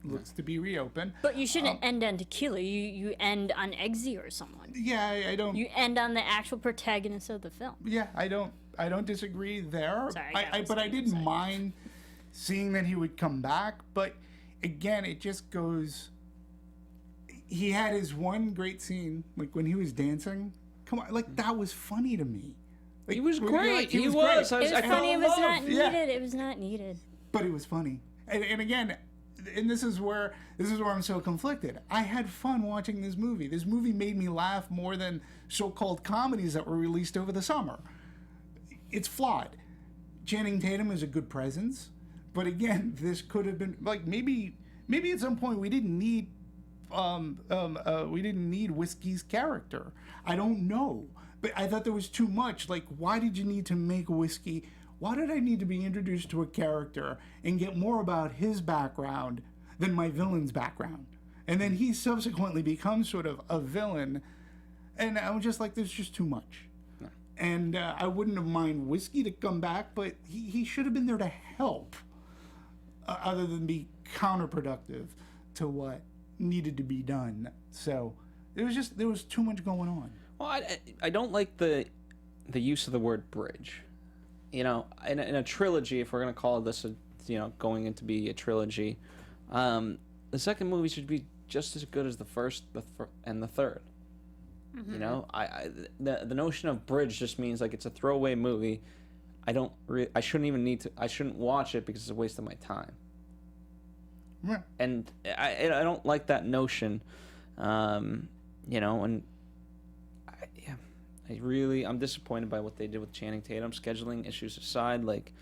looks to be reopened. But you shouldn't end on Tequila. You end on Eggsy or someone. Yeah, I don't. You end on the actual protagonist of the film. Yeah, I don't disagree there. Sorry, but I didn't mind seeing that he would come back. But again, it just goes. He had his one great scene, like when he was dancing. Come on, like that was funny to me. Like, he was great. Like, he was. Great. It was funny. It was not needed. Yeah. It was not needed. But it was funny. And again, and this is where I'm so conflicted. I had fun watching this movie. This movie made me laugh more than so-called comedies that were released over the summer. It's flawed. Channing Tatum is a good presence, but again, this could have been like maybe at some point we didn't need Whiskey's character. I don't know, but I thought there was too much. Like, why did you need to make Whiskey? Why did I need to be introduced to a character and get more about his background than my villain's background? And then he subsequently becomes sort of a villain, and I'm just like, there's just too much. No. And I wouldn't have mind Whiskey to come back, but he should have been there to help, other than be counterproductive to what needed to be done. So there was too much going on. Well, I don't like the use of the word bridge. In a trilogy, if we're gonna call this going into be a trilogy, the second movie should be just as good as the first, and the third. Mm-hmm. The notion of bridge just means like it's a throwaway movie. I shouldn't watch it because it's a waste of my time. Yeah. And I don't like that notion, and I'm disappointed by what they did with Channing Tatum. Scheduling issues aside, like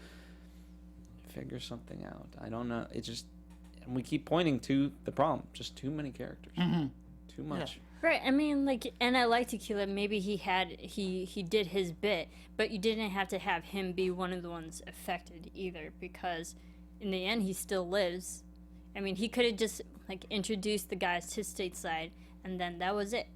figure something out. I don't know. It just, and we keep pointing to the problem. Just too many characters. Too much. Right. I mean, like, and I like Tequila. Maybe he did his bit, but you didn't have to have him be one of the ones affected either, because in the end he still lives. I mean, he could have just like introduced the guys to stateside, and then that was it.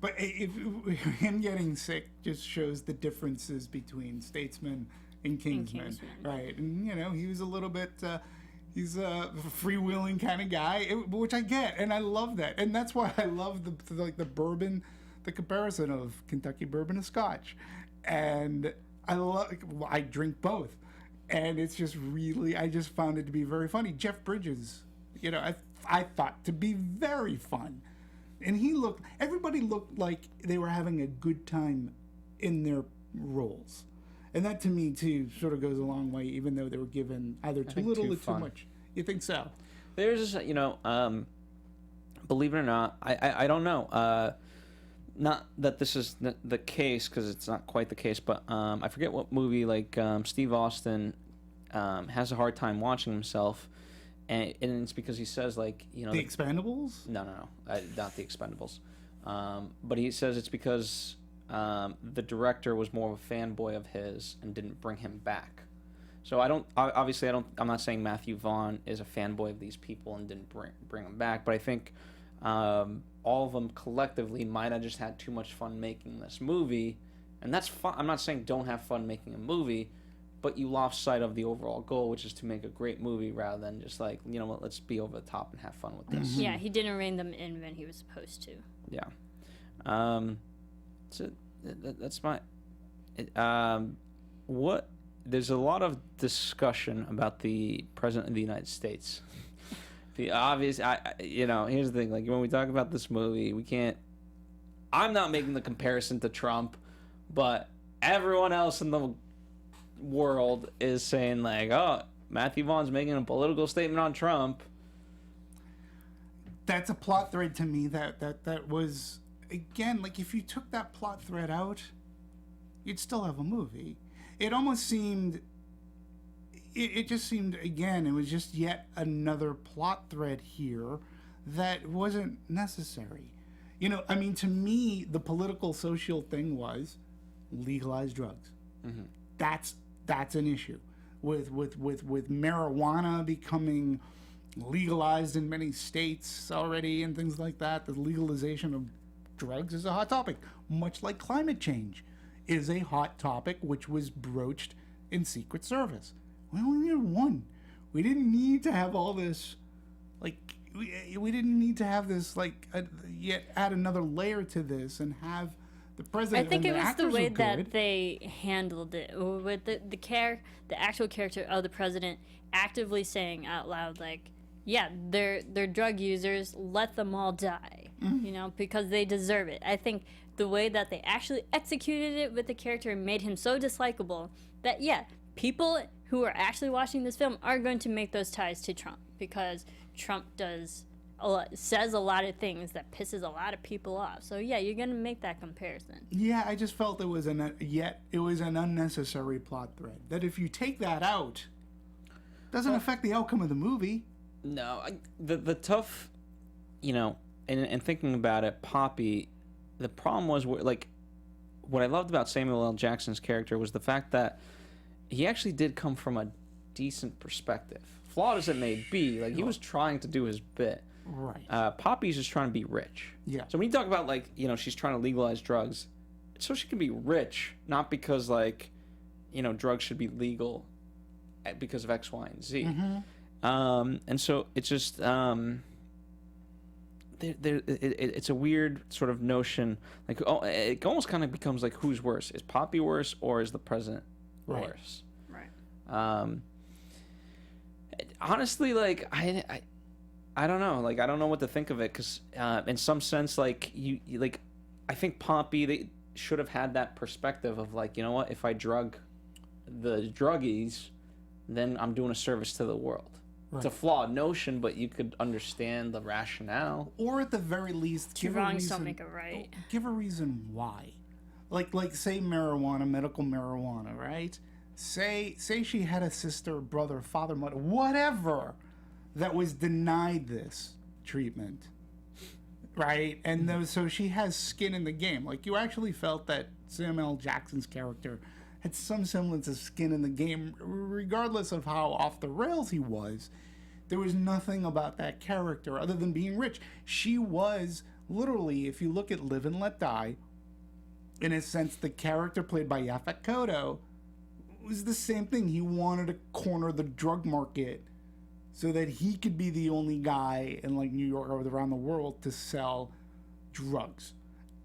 But him getting sick just shows the differences between Statesman and Kingsman. Right? And he was a little bit. He's a freewheeling kind of guy, which I get, and I love that, and that's why I love the bourbon, the comparison of Kentucky bourbon and Scotch, and I drink both, and it's just really, I just found it to be very funny. Jeff Bridges, I thought to be very fun, and everybody looked like they were having a good time in their roles. And that, to me, too, sort of goes a long way, even though they were given either too little or too much. You think so? There's, believe it or not, I don't know. Not that this is the case, because it's not quite the case, but I forget what movie, Steve Austin has a hard time watching himself, and it's because he says, The Expendables? No, not The Expendables. But he says it's because... the director was more of a fanboy of his and didn't bring him back. So I'm not saying Matthew Vaughn is a fanboy of these people and didn't bring them back, but I think all of them collectively might have just had too much fun making this movie, and that's fun. I'm not saying don't have fun making a movie, but you lost sight of the overall goal, which is to make a great movie rather than just let's be over the top and have fun with this. Yeah, he didn't rein them in when he was supposed to. Yeah. So that's my. There's a lot of discussion about the president of the United States. The obvious, here's the thing. Like, when we talk about this movie, we can't. I'm not making the comparison to Trump, but everyone else in the world is saying Matthew Vaughn's making a political statement on Trump. That's a plot thread to me that was. Again, if you took that plot thread out, you'd still have a movie. It almost seemed, it just seemed, again, it was just yet another plot thread here that wasn't necessary. To me, the political social thing was legalize drugs. Mm-hmm. That's an issue. With marijuana becoming legalized in many states already and things like that, the legalization of drugs is a hot topic, much like climate change is a hot topic, which was broached in Secret Service. We only needed one. We didn't need to have all this, we didn't need to have this, yet add another layer to this and have the president. I think and it the was the actors way were that good. they handled it, with the actual character of the president actively saying out loud, yeah, they're drug users, let them all die. Because they deserve it. I think the way that they actually executed it with the character made him so dislikable that, people who are actually watching this film are going to make those ties to Trump, because Trump says a lot of things that pisses a lot of people off. So, you're going to make that comparison. Yeah, I just felt it was an unnecessary plot thread. That if you take that out, doesn't affect the outcome of the movie. No, the tough, and thinking about it, Poppy, the problem was, what I loved about Samuel L. Jackson's character was the fact that he actually did come from a decent perspective. Flawed as it may be, he was trying to do his bit. Right. Poppy's just trying to be rich. Yeah. So when you talk about, she's trying to legalize drugs, it's so she can be rich, not because, drugs should be legal because of X, Y, and Z. Mm-hmm. And so it's just... it's a weird sort of notion. It almost kind of becomes who's worse? Is Poppy worse, or is the president worse? Right. Honestly, I don't know. I don't know what to think of it, because in some sense, I think Poppy, they should have had that perspective of what, if I drug the druggies, then I'm doing a service to the world. Right. It's a flawed notion, but you could understand the rationale. Or at the very least, give a reason. Don't make it right. Give a reason why. Say marijuana, medical marijuana, right? say she had a sister, brother, father, mother, whatever, that was denied this treatment, right? And so she has skin in the game. Like, you actually felt that Samuel L. Jackson's character had some semblance of skin in the game, regardless of how off the rails he was. There was nothing about that character other than being rich. She was literally, if you look at Live and Let Die, in a sense, the character played by Yaphet Kotto was the same thing. He wanted to corner the drug market so that he could be the only guy in like New York or around the world to sell drugs.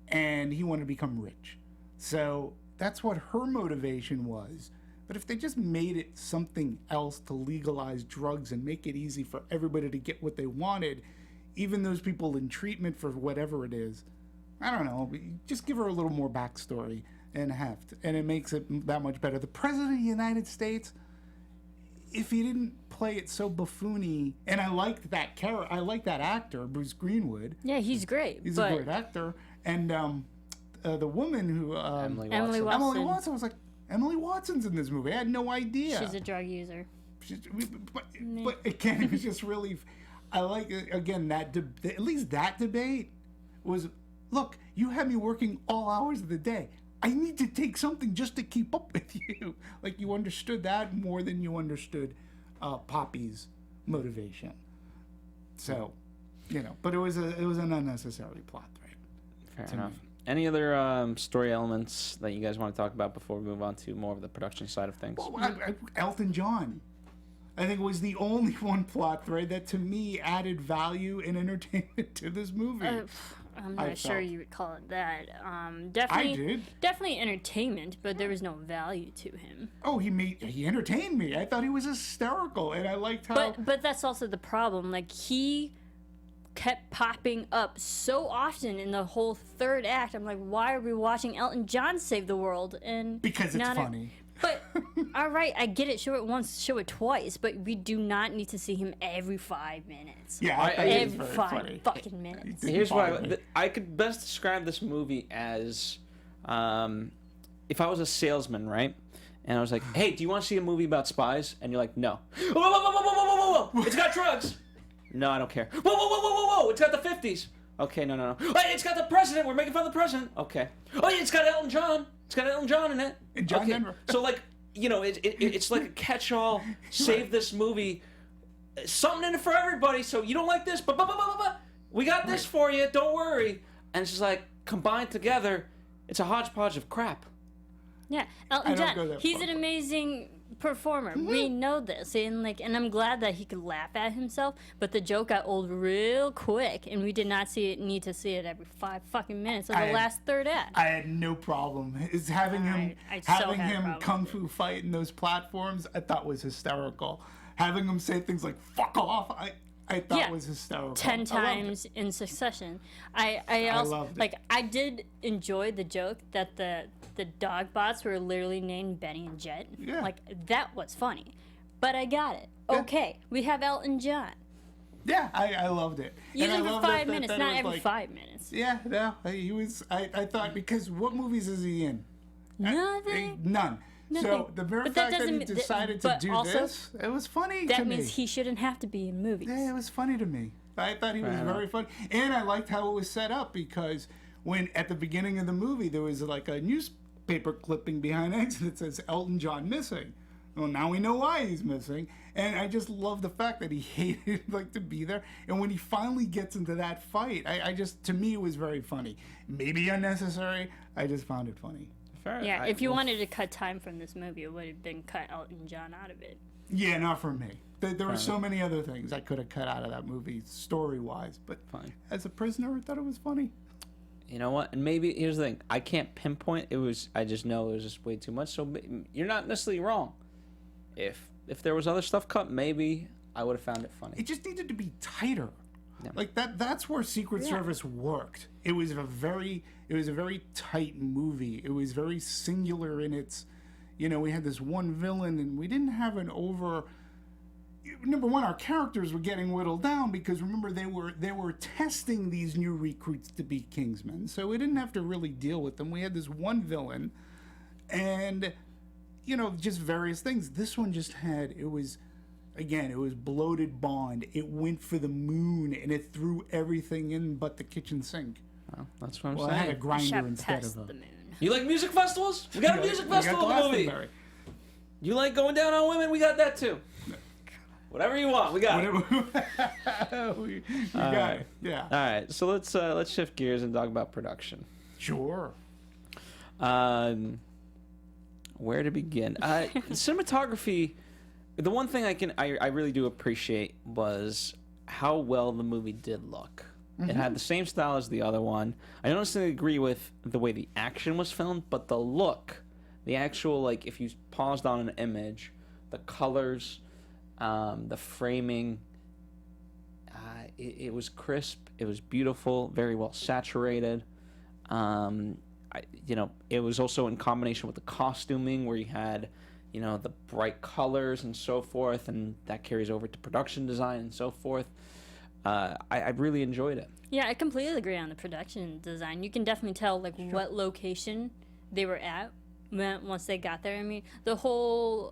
And he wanted to become rich. So that's what her motivation was. But if they just made it something else to legalize drugs and make it easy for everybody to get what they wanted, even those people in treatment for whatever it is, I don't know, just give her a little more backstory and heft, and it makes it that much better. The President of the United States, if he didn't play it so buffoony, and I liked that character, I like that actor, Bruce Greenwood. Yeah, he's great. He's a great actor. And the woman who... Emily Emily Watson. Watson. I was like, Emily Watson's in this movie. I had no idea. She's a drug user. But again, it was just really... I like, again, at least that debate was, look, you had me working all hours of the day. I need to take something just to keep up with you. Like, you understood that more than you understood Poppy's motivation. So, but it was an unnecessary plot thread. Fair enough. Any other story elements that you guys want to talk about before we move on to more of the production side of things? Well, Elton John, I think, was the only one plot thread that to me added value and entertainment to this movie. I'm not sure you would call it that. Definitely entertainment, but there was no value to him. Oh, he entertained me. I thought he was hysterical, and I liked how... But that's also the problem. Like, he kept popping up so often in the whole third act. I'm like, why are we watching Elton John save the world? And because it's funny. But, all right, I get it. Show it once, show it twice, but we do not need to see him every 5 minutes. Yeah, every 5 fucking minutes. Here's what I could best describe this movie as, if I was a salesman, right? And I was like, hey, do you want to see a movie about spies? And you're like, no. Whoa, whoa, whoa, whoa, whoa, whoa, whoa, whoa. It's got drugs. No, I don't care. Whoa, whoa, whoa, whoa, whoa, whoa. It's got the 50s. Okay, no. Hey, it's got the president. We're making fun of the president. Okay. Oh, yeah, it's got Elton John. It's got Elton John in it. And John Denver. So, like, it's like a catch-all, save this movie, something in it for everybody, so you don't like this, but we got this for you, don't worry. And it's just like, combined together, it's a hodgepodge of crap. Yeah, Elton John, he's an amazing performer. Mm-hmm. We know this, and I'm glad that he could laugh at himself. But the joke got old real quick, and we did not need to see it every 5 fucking minutes of the last third act. I had no problem. Having him kung fu fight in those platforms, I thought was hysterical. Having him say things like "fuck off," I thought was hysterical. 10 times in succession. I also loved it. I did enjoy the joke that the dog bots were literally named Benny and Jet. Yeah. That was funny. But I got it. Yeah. Okay, we have Elton John. Yeah, I loved it. Use him for 5 minutes, not every 5 minutes. Yeah, no, he was. I thought, because what movies is he in? Nothing. None. Nothing. So the very fact that he decided to do this, it was funny to me. That means he shouldn't have to be in movies. Yeah, it was funny to me. I thought he was very funny. And I liked how it was set up, because when at the beginning of the movie there was like a newspaper clipping behind Eggsy that says Elton John missing. Well, now we know why he's missing. And I just love the fact that he hated to be there. And when he finally gets into that fight, to me, it was very funny. Maybe unnecessary. I just found it funny. Yeah, if you wanted to cut time from this movie, it would have been cut Elton John out of it. Yeah, not for me. There were so many other things I could have cut out of that movie, story-wise. But as a prisoner, I thought it was funny. You know what? And maybe, here's the thing. I can't pinpoint. I just know it was just way too much. So you're not necessarily wrong. If there was other stuff cut, maybe I would have found it funny. It just needed to be tighter. Yeah. That's where Secret Service worked. It was a very tight movie. It was very singular in its, we had this one villain, and we didn't have an over. Number one, our characters were getting whittled down, because remember they were testing these new recruits to be Kingsmen, so we didn't have to really deal with them. We had this one villain, and just various things. This one just had, it was bloated Bond. It went for the moon, and it threw everything in but the kitchen sink. Well, that's what I'm Well, saying. I had a grinder Shot instead past of the a... moon. You like music festivals? We got a music festival in the movie. You like going down on women? We got that too. Whatever you want, we got it. we got it. Yeah. All right, so let's shift gears and talk about production. Sure. Where to begin? Cinematography. The one thing I really do appreciate was how well the movie did look. It had the same style as the other one. I don't necessarily agree with the way the action was filmed, but the look, the actual, like, if you paused on an image, the colors, the framing, it was crisp. It was beautiful, very well saturated. It was also in combination with the costuming, where you had, the bright colors and so forth, and that carries over to production design and so forth. I really enjoyed it. Yeah, I completely agree on the production design. You can definitely tell what location they were at once they got there. I mean, the whole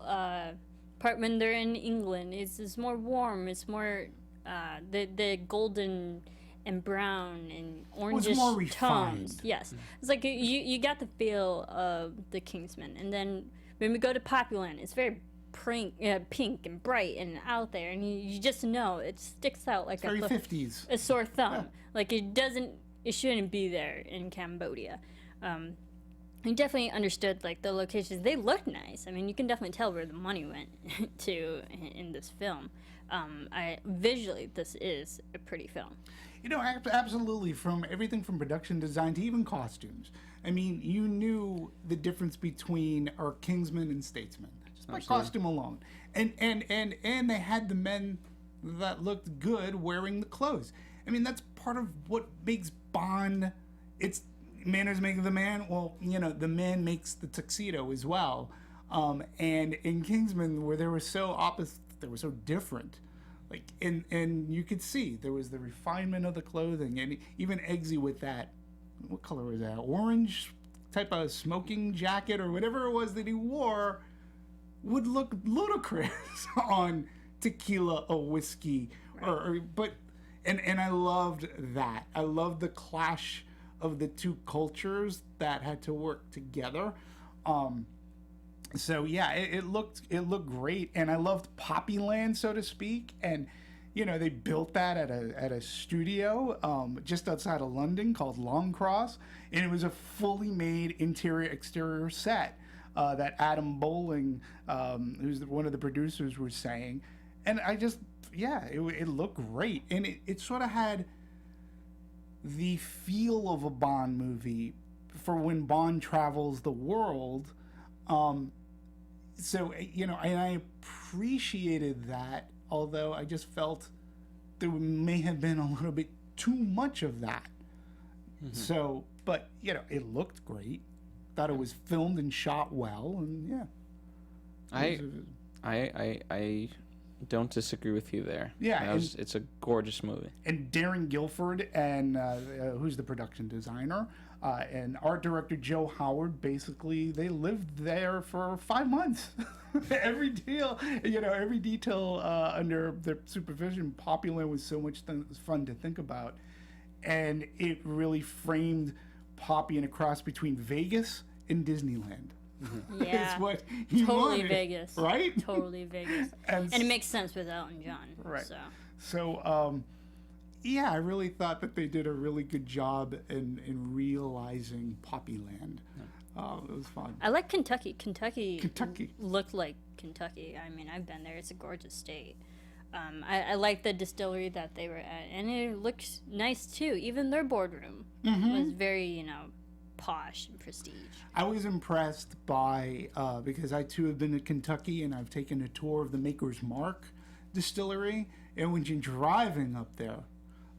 part when they're in England is more warm. It's more the golden and brown and orangish more refined. tones. Yes, it's like you got the feel of the Kingsman. And then when we go to Populand, it's very pink and bright and out there, and you just know it sticks out like very 50s. A sore thumb. Like it shouldn't be there in Cambodia. You definitely understood like the locations. They look nice. I mean, you can definitely tell where the money went to in this film. Visually, this is a pretty film. Absolutely. From everything from production design to even costumes. I mean, you knew the difference between our Kingsman and Statesman. By costume alone, and they had the men that looked good wearing the clothes. I mean, that's part of what makes Bond. It's manners make the man. Well, the man makes the tuxedo as well. And in Kingsman, where they were so opposite, they were so different. Like, and you could see there was the refinement of the clothing, and even Eggsy with that. What color was that? Orange type of smoking jacket or whatever it was that he wore. Would look ludicrous on tequila or whiskey, but I loved that. I loved the clash of the two cultures that had to work together. So yeah, it looked great, and I loved Poppyland, so to speak. And they built that at a studio just outside of London called Longcross, and it was a fully made interior exterior set. That Adam Bowling, who's one of the producers, was saying. And I just, it looked great. And it sort of had the feel of a Bond movie for when Bond travels the world. And I appreciated that, although I just felt there may have been a little bit too much of that. Mm-hmm. So, but, it looked great. Thought it was filmed and shot well, and yeah. I don't disagree with you there. Yeah, it's a gorgeous movie. And Darren Guilford, and who's the production designer, and art director Joe Howard, basically they lived there for 5 months. Every detail under their supervision. Popular was so much fun to think about, and it really framed Poppy in a cross between Vegas and Disneyland. Yeah, it's what he totally wanted, Vegas, right? Totally Vegas, and it makes sense with Elton John, right? So, I really thought that they did a really good job in realizing Poppyland. It was fun. I like Kentucky. Kentucky looked like Kentucky. I mean, I've been there. It's a gorgeous state. I like the distillery that they were at, and it looks nice too. Even their boardroom was very, posh and prestige. I was impressed by because I too have been to Kentucky, and I've taken a tour of the Maker's Mark distillery. And when you're driving up there,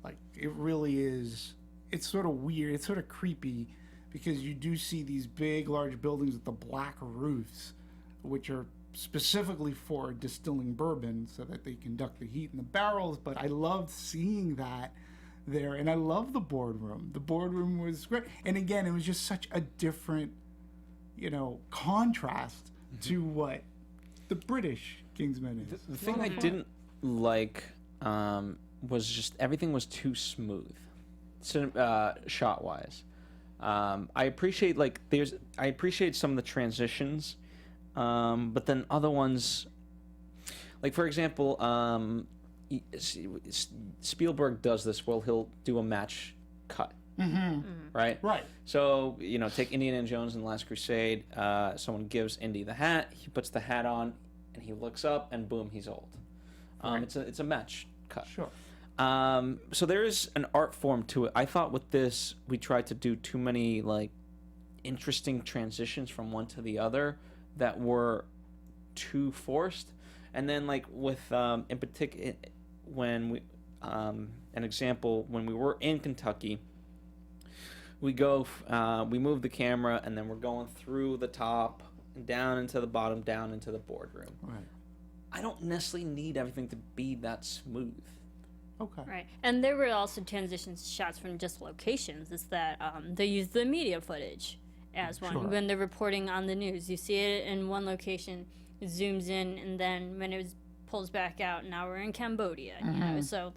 like, it really is. It's sort of weird. It's sort of creepy because you do see these big, large buildings with the black roofs, which are specifically for distilling bourbon so that they conduct the heat in the barrels. But I loved seeing that there, and I love the boardroom. The boardroom was great, and again, it was just such a different, contrast to what the British Kingsman is. The thing I didn't like was just everything was too smooth, shot wise. I appreciate I appreciate some of the transitions, but then other ones, like for example, Spielberg does this. Well, he'll do a match cut, right? Right. So take Indiana Jones and the Last Crusade. Someone gives Indy the hat. He puts the hat on, and he looks up, and boom, he's old. Right. It's a match cut. Sure. So there is an art form to it. I thought with this we tried to do too many interesting transitions from one to the other that were too forced. And then with in particular when we an example when we were in Kentucky, we move the camera and then we're going through the top and down into the bottom, down into the boardroom. Right. I don't necessarily need everything to be that smooth. Okay. Right, and there were also transition shots from just locations. It's that they use the media footage as one. Sure. When they're reporting on the news, you see it in one location, it zooms in, and then when it pulls back out, now we're in Cambodia. You know, so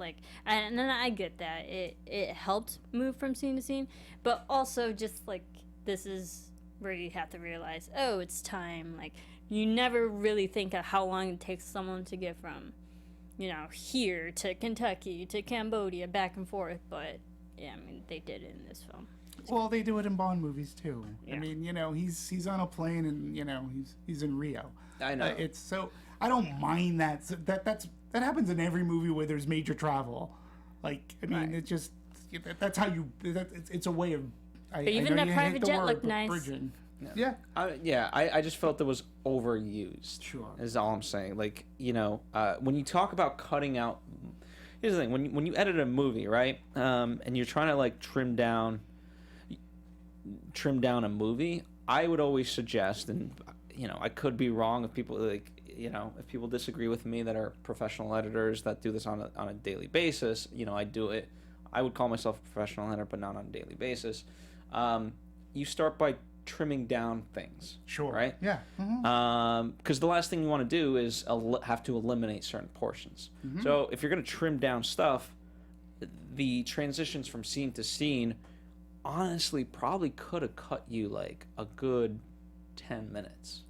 and then I get that it helped move from scene to scene, but also just this is where you have to realize, oh, it's time. You never really think of how long it takes someone to get from here to Kentucky to Cambodia, back and forth, but yeah, I mean, they did it in this film. Well, they do it in Bond movies too. Yeah. I mean, he's on a plane and he's in Rio. I know. It's so I don't mind that. That happens in every movie where there's major travel. I mean, Right. It's just that's how you. It's a way of. But even that private jet looked nice. Bridging. Yeah. I just felt it was overused. Sure. Is all I'm saying. When you talk about cutting out, here's the thing: when you edit a movie, right, and you're trying to trim down a movie, I would always suggest, and I could be wrong if people if people disagree with me that are professional editors that do this on a daily basis. I do it. I would call myself a professional editor, but not on a daily basis. You start by trimming down things. Sure. Right? Yeah. Because the last thing you want to do is have to eliminate certain portions. So if you're going to trim down stuff, the transitions from scene to scene honestly probably could have cut you a good 10 minutes.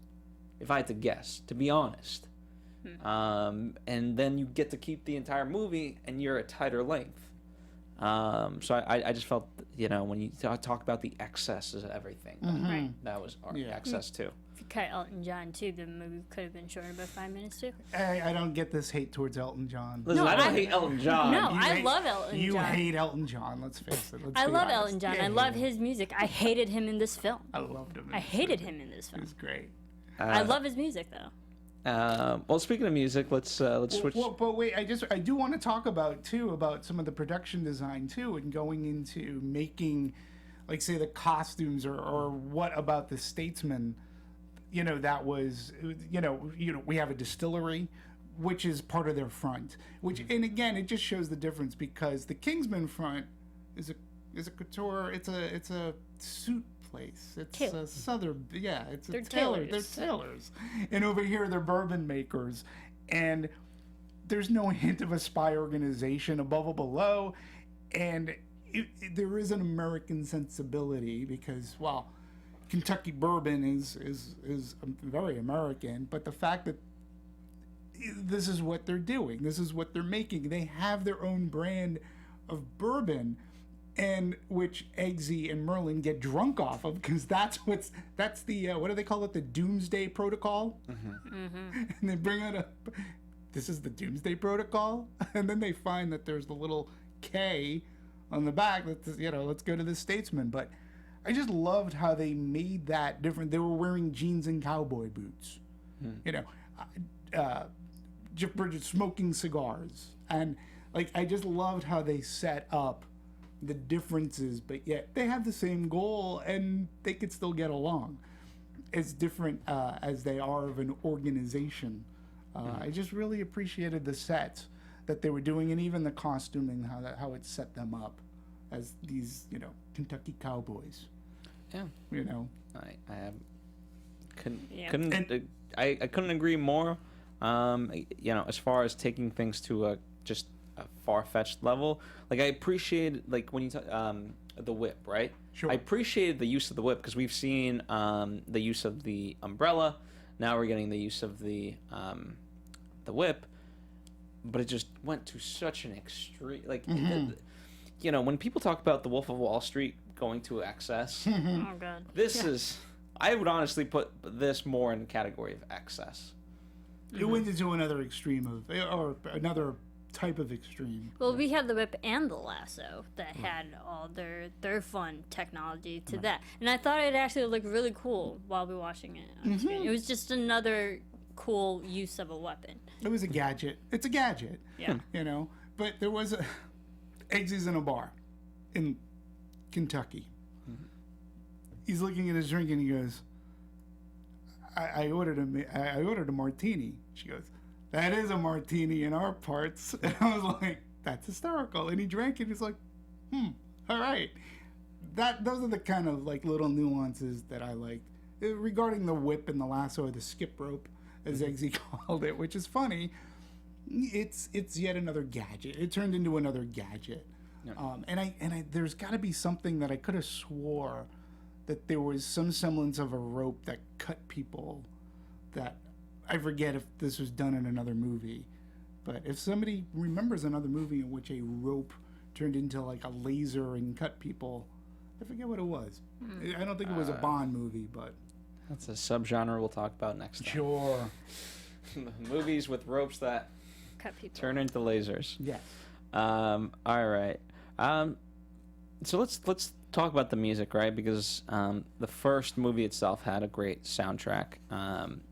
If I had to guess, to be honest. And then you get to keep the entire movie and you're at tighter length. So I just felt, when you talk about the excesses of everything, Right. that was Yeah. excess too. If you cut Elton John too, the movie could have been shorter by 5 minutes too. I don't get this hate towards Elton John. Listen, No, I don't I- hate Elton John. No, You I hate- love Elton You John. hate Elton John. Let's face it. I be love honest. Elton John. Yeah, I yeah, love yeah. his music. I hated him in this film. I loved him. I hated him in this It film. was great. I love his music though. Well, speaking of music, let's switch. Well, but wait, I do want to talk about some of the production design too, and going into making, say, the costumes or what about the Statesman, that was, we have a distillery, which is part of their front, and again, it just shows the difference because the Kingsman front is a couture, it's a suit place. It's Tailor. a southern, it's They're a tailor. tailors. They're tailors, and over here they're bourbon makers, and there's no hint of a spy organization above or below, and there is an American sensibility because, well, Kentucky bourbon is very American, but the fact that this is what they're doing, this is what they're making, they have their own brand of bourbon, and which Eggsy and Merlin get drunk off of because that's the what do they call it, the Doomsday Protocol? And they bring it up. This is the Doomsday Protocol, and then they find that there's the little K on the back that's let's go to the Statesman. But I just loved how they made that different. They were wearing jeans and cowboy boots, smoking cigars, and I just loved how they set up the differences, but yet they have the same goal and they could still get along. As different as they are of an organization. I just really appreciated the sets that they were doing, and even the costuming, how it set them up as these Kentucky cowboys. Yeah. I Yeah. I couldn't agree more. As far as taking things to a far-fetched level, like I appreciated like when you the whip, right? Sure. I appreciated the use of the whip because we've seen the use of the umbrella. Now we're getting the use of the whip, but it just went to such an extreme. Like, when people talk about the Wolf of Wall Street going to excess, Oh god. this is. I would honestly put this more in the category of excess. It went into another extreme or another type of extreme. Well, we had the whip and the lasso that had all their fun technology to that, and I thought it actually looked really cool while we were watching it on screen. It was just another cool use of a weapon. It was a gadget. It's a gadget. Yeah. But there was Eggsy's in a bar in Kentucky. He's looking at his drink and he goes, I ordered a martini. She goes, that is a martini in our parts. And I was like, that's hysterical. And he drank it. He's like, all right. Those are the kind of like little nuances that I like regarding the whip and the lasso or the skip rope, as Eggsy called it, which is funny. It's yet another gadget. It turned into another gadget. Yeah. And there's got to be something that I could have swore that there was some semblance of a rope that cut people. That I forget if this was done in another movie, but if somebody remembers another movie in which a rope turned into like a laser and cut people, I forget what it was. I don't think it was a Bond movie, but that's a subgenre we'll talk about next time. Sure. Movies with ropes that Cut people. turn into lasers. Yes. All right. So let's talk about the music, right? Because the first movie itself had a great soundtrack.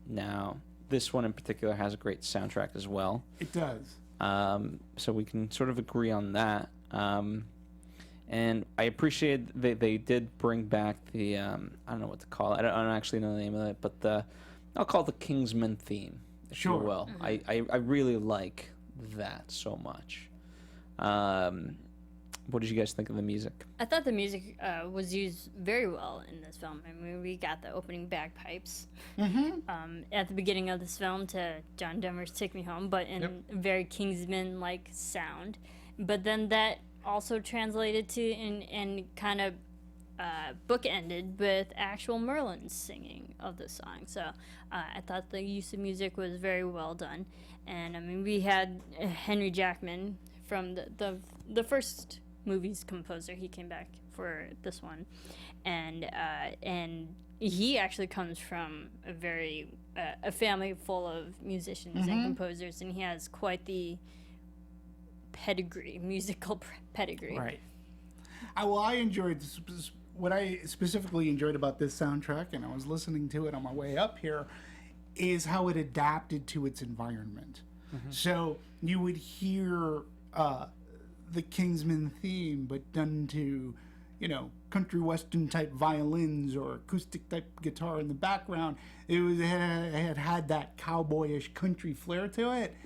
Now this one in particular has a great soundtrack as well. It does. So we can sort of agree on that. And I appreciate they did bring back the I don't know what to call it. I don't actually know the name of it, but I'll call it the Kingsman theme, if you will. I really like that so much. What did you guys think of the music? I thought the music was used very well in this film. I mean, we got the opening bagpipes at the beginning of this film to John Denver's "Take Me Home," but in a very Kingsman-like sound. But then that also translated to and kind of bookended with actual Merlin singing of the song. So I thought the use of music was very well done. And I mean, we had Henry Jackman from the first movie's composer. He came back for this one, and he actually comes from a family full of musicians and composers, and he has quite the musical pedigree. Right. I enjoyed what I specifically enjoyed about this soundtrack, and I was listening to it on my way up here, is how it adapted to its environment. So you would hear the Kingsman theme, but done to, country western type violins or acoustic type guitar in the background. It had that cowboyish country flair to it,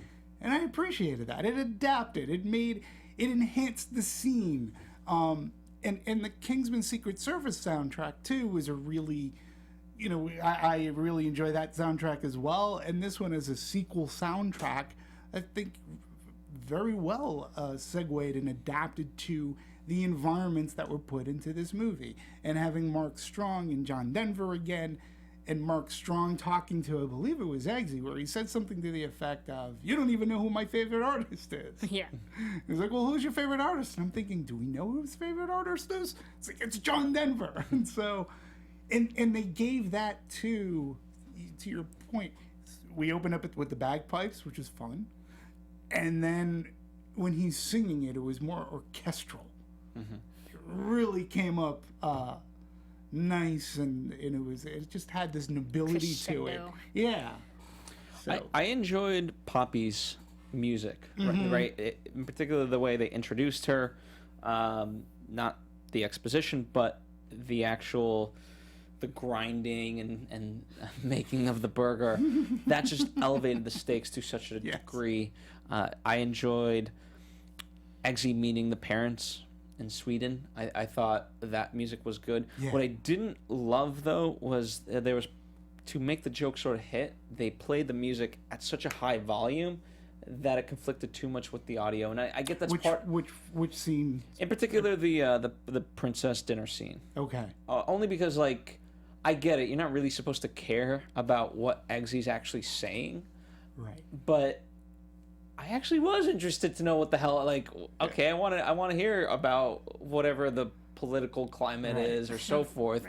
and I appreciated that. It adapted. It enhanced the scene. And the Kingsman Secret Service soundtrack too was a really, I really enjoy that soundtrack as well. And this one is a sequel soundtrack, I think, very well segued and adapted to the environments that were put into this movie. And having Mark Strong and John Denver again, and Mark Strong talking to, I believe it was Eggsy, where he said something to the effect of, "You don't even know who my favorite artist is." Yeah. He's like, "Well, who's your favorite artist?" And I'm thinking, do we know who his favorite artist is? It's like, it's John Denver. And so, and they gave that to your point. We opened up with the bagpipes, which was fun. And then when he's singing it, it was more orchestral. It really came up nice, and it just had this nobility to it. Yeah. So. I enjoyed Poppy's music, right? In particular, the way they introduced her, not the exposition, but the actual the grinding and making of the burger. That just elevated the stakes to such a degree. I enjoyed Eggsy meeting the parents in Sweden. I thought that music was good. Yeah. What I didn't love, though, was there was to make the joke sort of hit, they played the music at such a high volume that it conflicted too much with the audio. And I get that's which scene? In particular, the princess dinner scene. Okay. Only because, like, I get it. You're not really supposed to care about what Eggsy's actually saying. Right. But I actually was interested to know what the hell, like, okay, I want to hear about whatever the political climate is or so forth.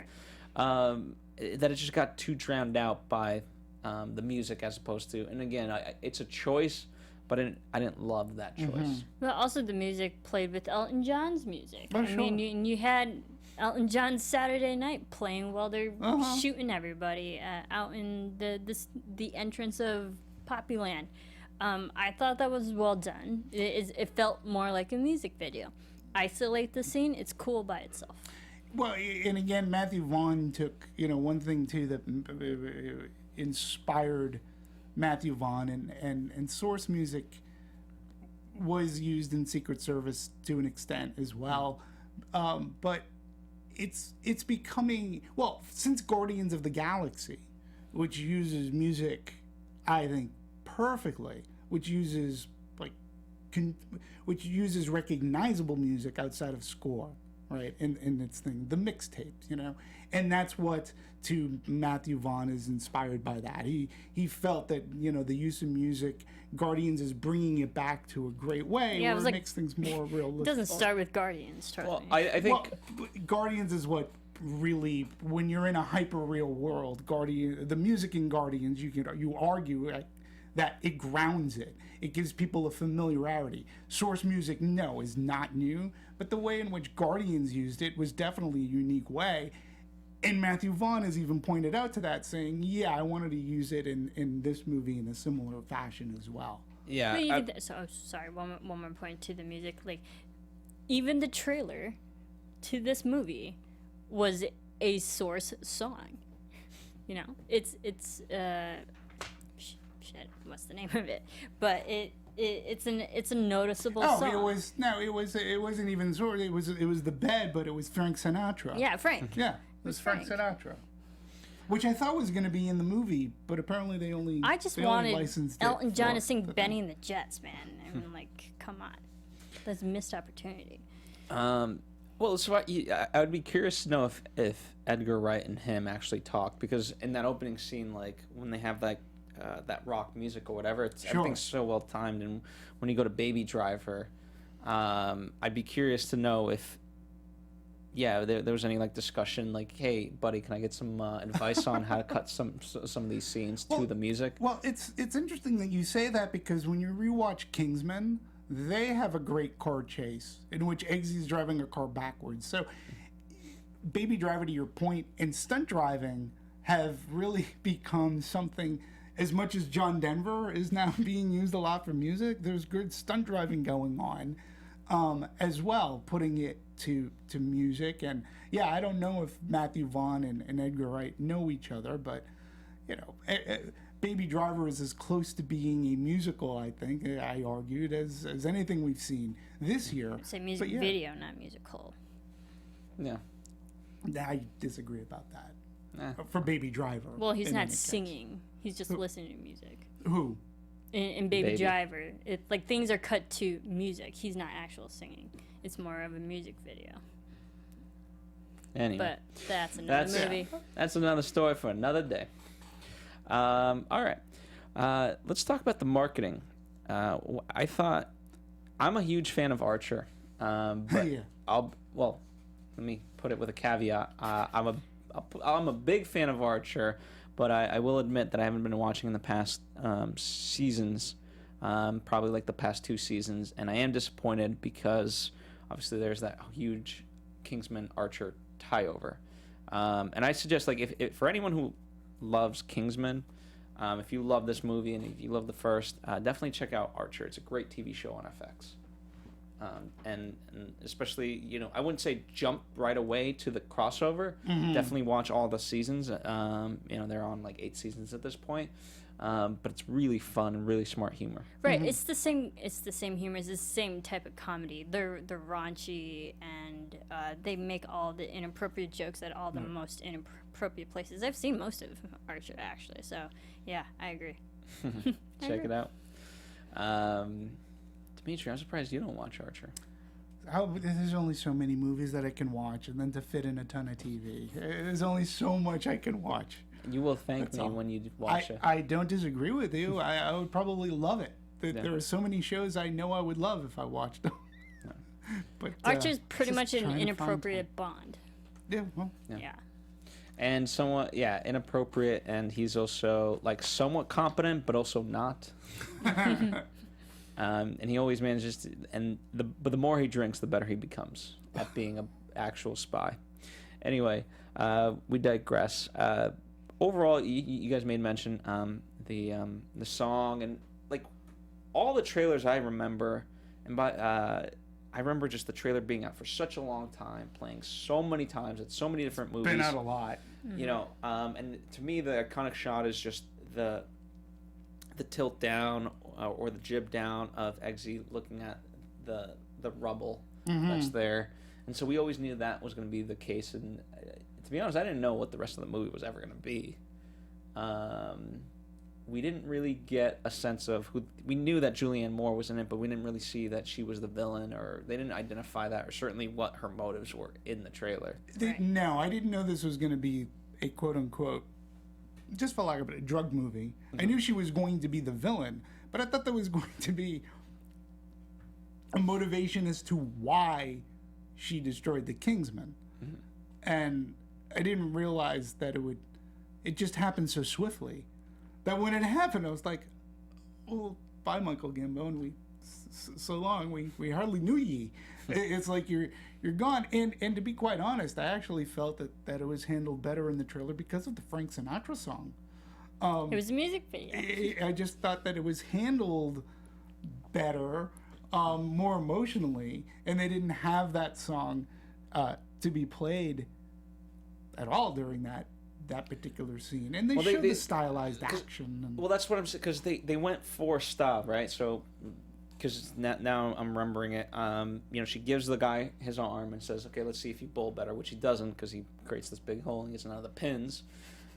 That it just got too drowned out by the music as opposed to, and again, it's a choice, but I didn't love that choice. But also the music played with Elton John's music. Oh, I sure. mean, you had Elton John's Saturday Night playing while they're shooting everybody out in the entrance of Poppyland. I thought that was well done. It felt more like a music video. Isolate the scene, it's cool by itself. Well, and again, Matthew Vaughn took, one thing too that inspired Matthew Vaughn, and source music was used in Secret Service to an extent as well. But it's becoming, well, since Guardians of the Galaxy, which uses music, I think, perfectly, which uses recognizable music outside of score, right? In its thing, the mixtapes, and that's what to Matthew Vaughn is inspired by that. He felt that the use of music, Guardians is bringing it back to a great way, where it makes things more realistic. It doesn't start with Guardians, trust me. I think Guardians is what really, when you're in a hyper real world, the music in Guardians, you argue that it grounds it. It gives people a familiarity. Source music, no, is not new, but the way in which Guardians used it was definitely a unique way. And Matthew Vaughn has even pointed out to that, saying, yeah, I wanted to use it in this movie in a similar fashion as well. Yeah. Sorry, one more point to the music. Like, even the trailer to this movie was a Source song. It's shit, what's the name of it? But it's a noticeable song. It wasn't even Source. It was The Bed, but it was Frank Sinatra. Yeah, Frank. Yeah, it was Frank Sinatra. Which I thought was going to be in the movie, but apparently they only licensed it Elton John to sing Benny and the Jets, man. I mean, like, come on. That's a missed opportunity. Well, so I would be curious to know if Edgar Wright and him actually talked, because in that opening scene, like, when they have that rock music or whatever, everything's so well timed, and when you go to Baby Driver, I'd be curious to know if there was any like discussion, like, hey buddy, can I get some advice on how to cut some of these scenes to the music? Well, it's interesting that you say that, because when you rewatch Kingsman, they have a great car chase in which Eggsy's driving a car backwards. So Baby Driver, to your point, and stunt driving have really become something. As much as John Denver is now being used a lot for music, there's good stunt driving going on as well, putting it to music. And yeah, I don't know if Matthew Vaughn and Edgar Wright know each other, but Baby Driver is as close to being a musical, I think, I argued, as anything we've seen this year. Say music video, not musical. Yeah. I disagree about that. For Baby Driver. Well, he's not singing. He's just listening to music. Who? In Baby Driver, it's like things are cut to music. He's not actual singing. It's more of a music video. Anyway. But that's another movie. That's another story for another day. All right. Let's talk about the marketing. I thought, I'm a huge fan of Archer. But let me put it with a caveat. I'm a big fan of Archer, but I will admit that I haven't been watching in the past seasons, probably like the past 2 seasons, and I am disappointed because obviously there's that huge Kingsman Archer tie-over. And I suggest, like, if for anyone who loves Kingsman, if you love this movie and if you love the first, definitely check out Archer. It's a great TV show on FX. And especially, I wouldn't say jump right away to the crossover. Definitely watch all the seasons. They're on like 8 seasons at this point. but it's really fun and really smart humor. Right, it's the same. It's the same humor. It's the same type of comedy. They're raunchy, and they make all the inappropriate jokes at all the most inappropriate places. I've seen most of Archer actually, so yeah, I agree. Check it out. Demetri, I'm surprised you don't watch Archer. There's only so many movies that I can watch, and then to fit in a ton of TV. There's only so much I can watch. You will thank me when you watch it. I don't disagree with you. I would probably love it. There are so many shows I know I would love if I watched them. But Archer's pretty just much an trying to find inappropriate Bond. Yeah, well, Yeah. And somewhat, inappropriate, and he's also like somewhat competent, but also not. And he always manages to, but the more he drinks, the better he becomes at being an actual spy. Anyway, we digress. Overall, you guys made mention the song and like all the trailers I remember, and I remember just the trailer being out for such a long time, playing so many times at so many different movies. been out a lot. You know, and to me the iconic shot is just the tilt down or the jib down of Eggsy looking at the rubble that's there, and so we always knew that was going to be the case. And to be honest, I didn't know what the rest of the movie was ever going to be. We didn't really get a sense of who. We knew that Julianne Moore was in it, but we didn't really see that she was the villain, or they didn't identify that, or certainly what her motives were in the trailer. No, I didn't know this was going to be a quote-unquote, just for lack of a drug movie. I knew she was going to be the villain, but I thought there was going to be a motivation as to why she destroyed the Kingsman. And I didn't realize that it just happened so swiftly. That when it happened, I was like, well, bye, Michael Gambon. So long, we hardly knew ye. It's like you're gone. And to be quite honest, I actually felt that it was handled better in the trailer because of the Frank Sinatra song. It was a music video. I just thought that it was handled better, more emotionally, and they didn't have that song to be played at all during that particular scene. And they showed the stylized action. And, well, that's what I'm saying, because they went for style, right? So, because now I'm remembering it. She gives the guy his arm and says, "Okay, let's see if you bowl better," which he doesn't, because he creates this big hole and gets none of the pins.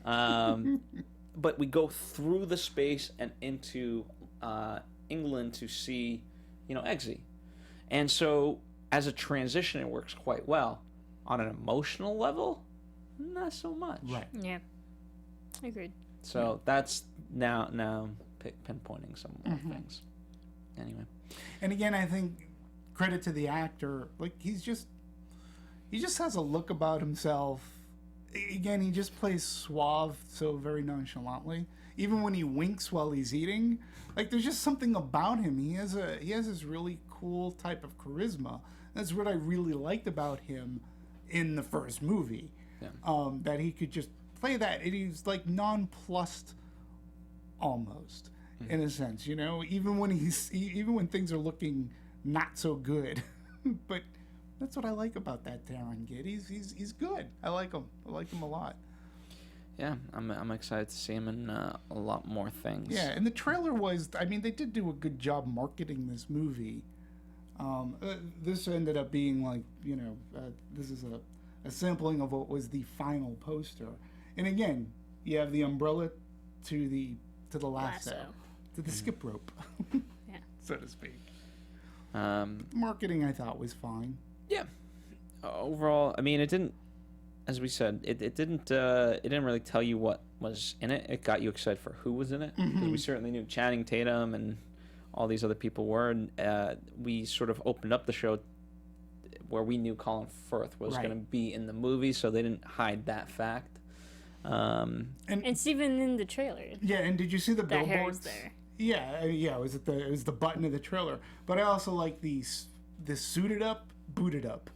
But we go through the space and into England to see, Eggsy. And so, as a transition, it works quite well. On an emotional level, not so much. right. Yeah. Agreed. So that's now pinpointing some more things. Anyway. And again, I think credit to the actor. Like he just has a look about himself. Again, he just plays suave so very nonchalantly. Even when he winks while he's eating, like there's just something about him. He has this really cool type of charisma. That's what I really liked about him in the first movie. Yeah. That he could just play that. And he's like nonplussed almost. In a sense, even when things are looking not so good, but that's what I like about that Taron kid. He's good. I like him. I like him a lot. Yeah, I'm excited to see him in a lot more things. Yeah, and the trailer was. I mean, they did do a good job marketing this movie. This ended up being like this is a sampling of what was the final poster, and again, you have the umbrella to the lasso. To the skip rope, Yeah. so to speak. Marketing, I thought, was fine. Yeah. Overall, I mean, it didn't, as we said, it didn't really tell you what was in it. It got you excited for who was in it, because we certainly knew Channing Tatum and all these other people were, and we sort of opened up the show where we knew Colin Firth was going to be in the movie, so they didn't hide that fact. And it's even in the trailer. Yeah, and did you see the That hair billboards? is there. Yeah, it was the button of the trailer. But I also like the suited up, booted up.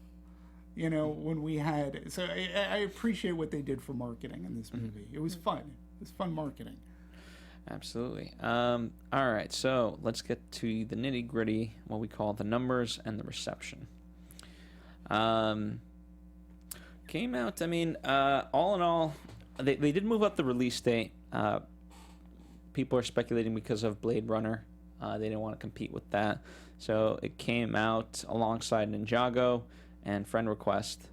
When we had, so I appreciate what they did for marketing in this movie. It was fun. It was fun marketing. Absolutely. All right, so let's get to the nitty gritty, what we call the numbers and the reception. Came out. I mean, all in all, they did move up the release date. people are speculating because of Blade Runner. They didn't want to compete with that. So it came out alongside Ninjago and Friend Request.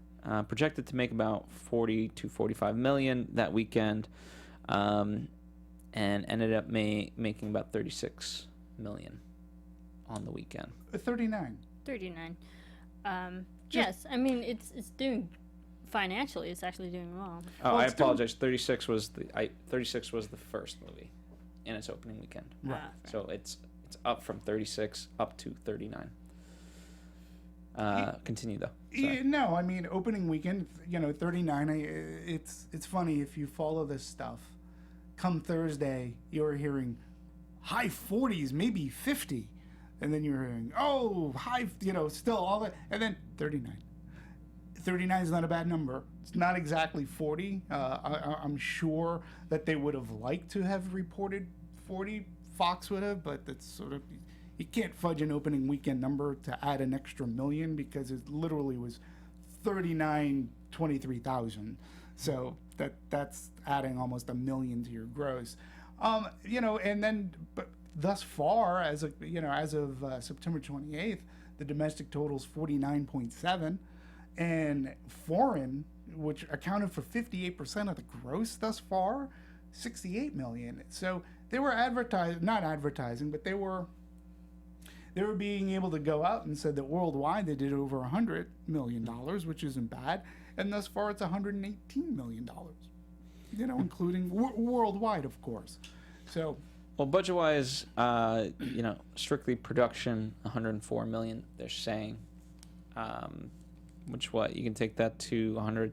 Projected to make about 40 to 45 million that weekend. And ended up making about 36 million on the weekend. 39. 39. Yes, I mean it's doing financially. It's actually doing well. Oh, I apologize. 36 was the first movie in its opening weekend. Right. So it's up from 36 up to 39. Continue though. Sorry. Yeah, no, I mean opening weekend, 39. It's funny if you follow this stuff. Come Thursday, you're hearing high 40s, maybe 50, and then you're hearing high, still all that, and then 39. 39 is not a bad number. It's not exactly 40. I'm sure that they would have liked to have reported 40. Fox would have, but that's sort of, you can't fudge an opening weekend number to add an extra million because it literally was 23,000. So that's adding almost $1 million to your gross. And then but thus far, as of September 28th, the domestic total's 49.7, and foreign, which accounted for 58% of the gross thus far, 68 million. So they were not advertising, but they were being able to go out and said that worldwide they did over $100 million, which isn't bad. And thus far it's $118 million, including worldwide, of course. So, well, budget-wise, strictly production, 104 million. They're saying, which you can take that to 100.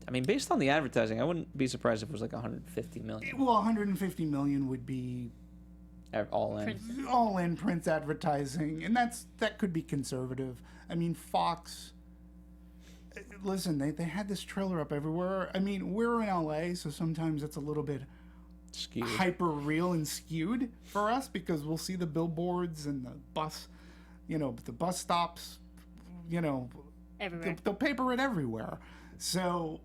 I mean, based on the advertising, I wouldn't be surprised if it was like 150 million. Well, 150 million would be all in. All in print advertising, and that could be conservative. I mean, Fox. Listen, they had this trailer up everywhere. I mean, we're in LA, so sometimes it's a little bit skewed, hyper real and skewed for us because we'll see the billboards and the bus, the bus stops, everywhere. They'll paper it everywhere. So,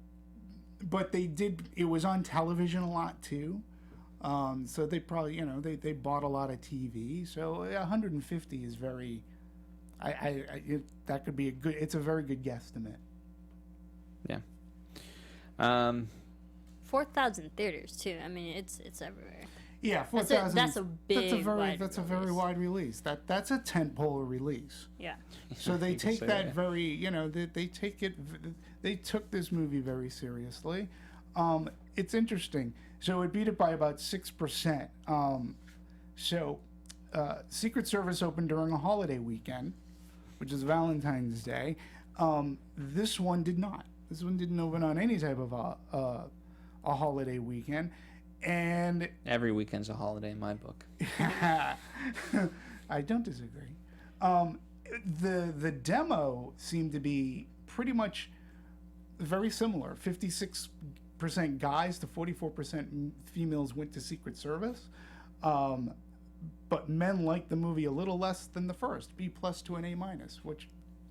but it was on television a lot too. So they probably, they bought a lot of TV. So 150 is very, that could be it's a very good guesstimate. Yeah. 4,000 theaters too. I mean, it's everywhere. Yeah, 4,000. That's a big. That's a very wide release. That's a tentpole release. Yeah. So they take that very, they took this movie very seriously. It's interesting. So it beat it by about 6%. Secret Service opened during a holiday weekend, which is Valentine's Day. This one did not. This one didn't open on any type of a holiday weekend. And every weekend's a holiday in my book. I don't disagree. The demo seemed to be pretty much very similar. 56% guys to 44% females went to Secret Service. But men liked the movie a little less than the first, B+ to an A-, which,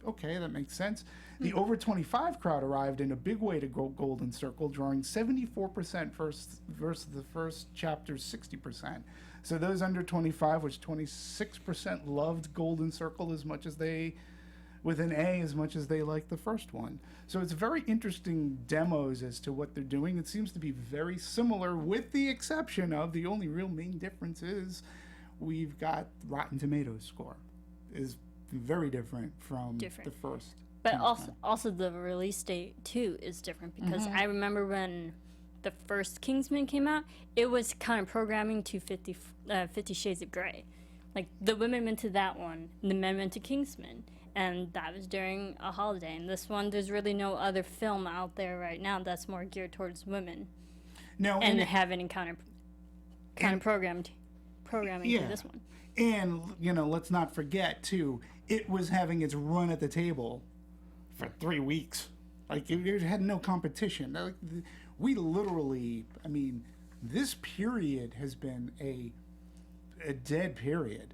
okay, that makes sense. The over 25 crowd arrived in a big way to Golden Circle, drawing 74% versus the first chapter's 60%. So those under 25, which 26% loved Golden Circle as much as they, with an A, as much as they liked the first one. So it's very interesting demos as to what they're doing. It seems to be very similar, with the exception of the only real main difference is we've got Rotten Tomatoes score is very different from the first. But also the release date too is different because I remember when the first Kingsman came out, it was kind of programming to 50 Shades of Grey. Like the women went to that one, and the men went to Kingsman, and that was during a holiday. And this one, there's really no other film out there right now that's more geared towards women. No, and have any kind of programming to this one. And let's not forget too, it was having its run at the table for 3 weeks. Like it had no competition. Like, we literally, I mean, this period has been a dead period,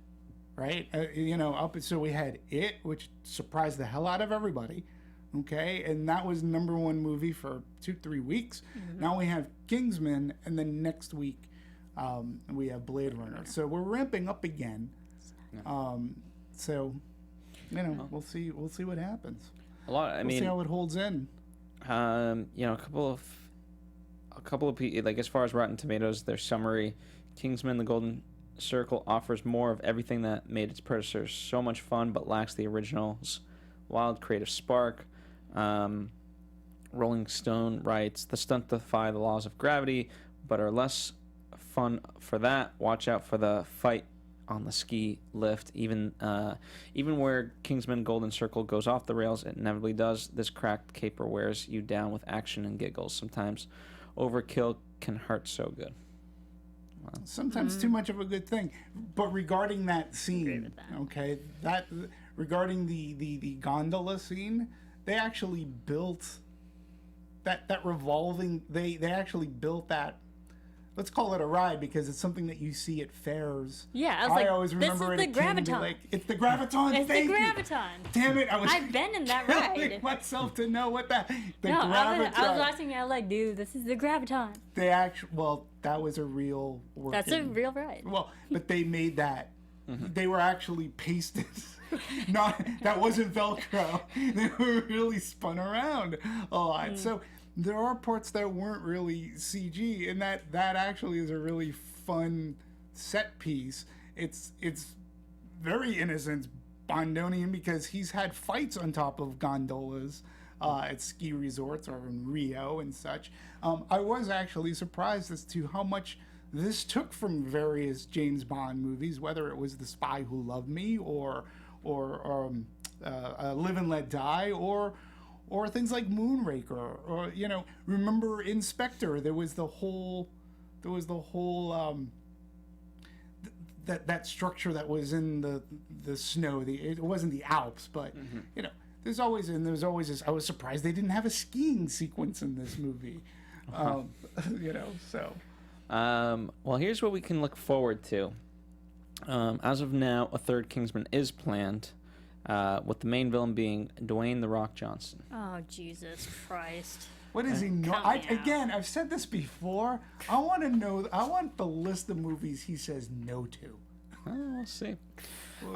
right? So we had It, which surprised the hell out of everybody, okay? And that was #1 movie for 2-3 weeks. Now we have Kingsman, and then next week We have Blade Runner. So we're ramping up again. So, we'll see what happens. We'll see how it holds in. A couple of people, like as far as Rotten Tomatoes, their summary, Kingsman: The Golden Circle offers more of everything that made its predecessors so much fun, but lacks the original's wild creative spark. Rolling Stone writes, the stunt defy the laws of gravity, but are less fun for that. Watch out for the fight on the ski lift. Even where Kingsman Golden Circle goes off the rails, it inevitably does. This cracked caper wears you down with action and giggles. Sometimes overkill can hurt so good. Wow. Sometimes too much of a good thing. But regarding that scene, okay, regarding the gondola scene, they actually built that revolving. They actually built that. Let's call it a ride because it's something that you see at fairs. Yeah, I always remember this is it. the Graviton. It's the Graviton. It's Thank the you. Graviton. Damn it! I've been in that killing ride. myself to know what that. I was watching it. I was like, dude, this is the Graviton. That was a real. That's a real ride. Well, but they made that. They were actually pasted. That wasn't Velcro. They were really spun around a lot. So there are parts that weren't really CG, and that actually is a really fun set piece. It's very innocent Bondonian because he's had fights on top of gondolas at ski resorts or in Rio and such. I was actually surprised as to how much this took from various James Bond movies, whether it was The Spy Who Loved Me or Live and Let Die or things like Moonraker, or remember Inspector? There was the whole that structure that was in the snow. It wasn't the Alps, but there's always this. I was surprised they didn't have a skiing sequence in this movie. So. Well, here's what we can look forward to. As of now, a third Kingsman is planned, with the main villain being Dwayne "The Rock" Johnson. Oh, Jesus Christ. What is he? I've said this before. I want the list of movies he says no to. We'll see.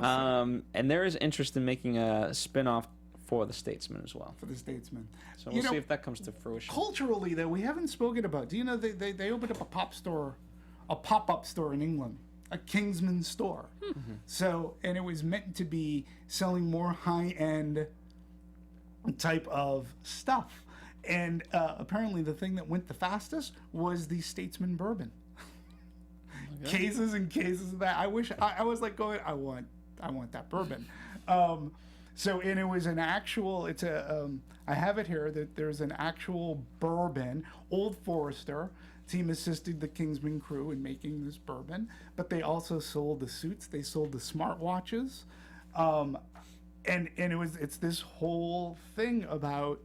And there is interest in making a spin-off for the Statesman as well. For the Statesman. So we'll see if that comes to fruition. Culturally, though, we haven't spoken about. Do you know they opened up a pop-up store in England, a Kingsman store. So, and it was meant to be selling more high-end type of stuff. And apparently the thing that went the fastest was the Statesman bourbon. Cases and cases of that. I wish I was like going, I want that bourbon. So, and it was an actual, I have it here, that there's an actual bourbon. Old Forester team assisted the Kingsman crew in making this bourbon, but they also sold the suits, they sold the smartwatches. And it's this whole thing about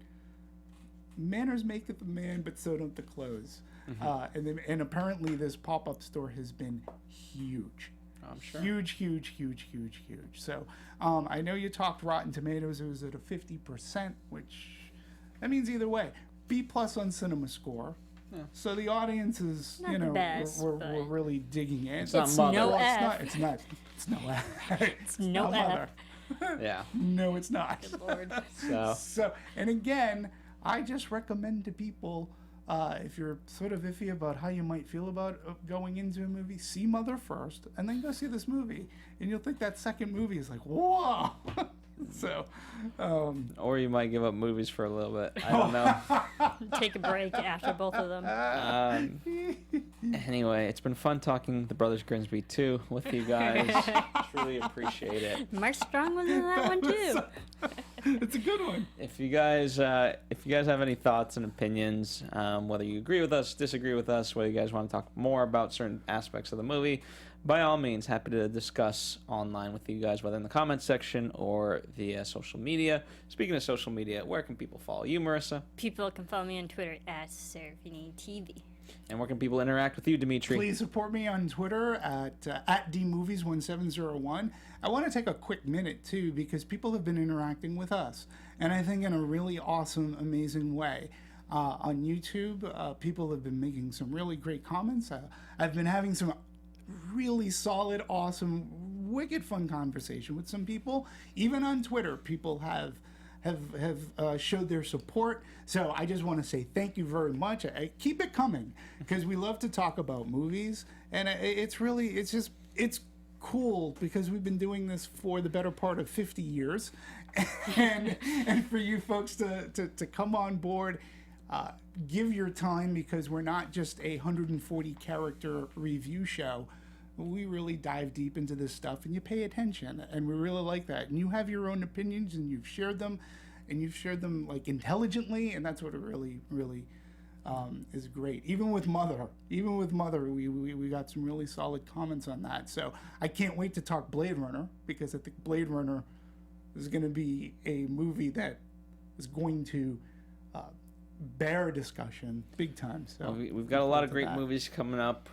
manners maketh a man, but so don't the clothes. And apparently this pop-up store has been huge. I'm sure. Huge. So I know you talked Rotten Tomatoes. It was at a 50%, which that means either way. B+ on Cinema Score. Yeah. So the audience is, we're really digging in. It's not Mother. No It's not. It's no F. It's no F. Mother. Yeah. No, it's not. Good Lord. So, and again, I just recommend to people, if you're sort of iffy about how you might feel about going into a movie, see Mother first, and then go see this movie, and you'll think that second movie is like, whoa. So, or you might give up movies for a little bit. I don't know. Take a break after both of them. Anyway, it's been fun talking The Brothers Grimsby 2 with you guys. Truly appreciate it. Mark Strong was in that one too. It's a good one. If you guys have any thoughts and opinions, whether you agree with us, disagree with us, whether you guys want to talk more about certain aspects of the movie, by all means, happy to discuss online with you guys, whether in the comments section or via social media. Speaking of social media, where can people follow you, Marisa? People can follow me on Twitter at Serafini TV. And where can people interact with you, Demetri? Please support me on Twitter at DMovies1701. I want to take a quick minute, too, because people have been interacting with us, and I think in a really awesome, amazing way. on YouTube. People have been making some really great comments. I've been having some really solid, awesome, wicked fun conversation with some people. Even on Twitter, people have showed their support. So I just want to say thank you very much. Keep it coming, because we love to talk about movies, and it's cool because we've been doing this for the better part of 50 years, and for you folks to come on board, give your time, because we're not just a 140 character review show. We really dive deep into this stuff, and you pay attention, and we really like that. And you have your own opinions, and you've shared them like intelligently, and that's what it really is great. Even with Mother, we got some really solid comments on that. So I can't wait to talk Blade Runner, because I think Blade Runner is going to be a movie that is going to bear discussion big time. So we've got a lot of great movies coming up.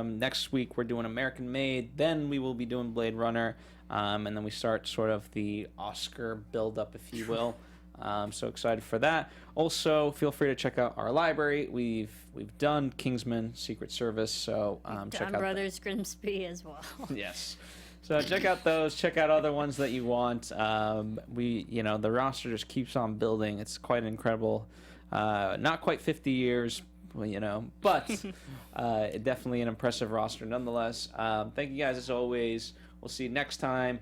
Next week we're doing American Made, then we will be doing Blade Runner, and then we start sort of the Oscar build-up, if you will. So excited for that. Also, feel free to check out our library. We've done Kingsman, Secret Service, so check out Brothers Grimsby as well. Yes. So check out those. Check out other ones that you want. The roster just keeps on building. It's quite incredible. Not quite 50 years, but definitely an impressive roster nonetheless. Thank you guys as always. We'll see you next time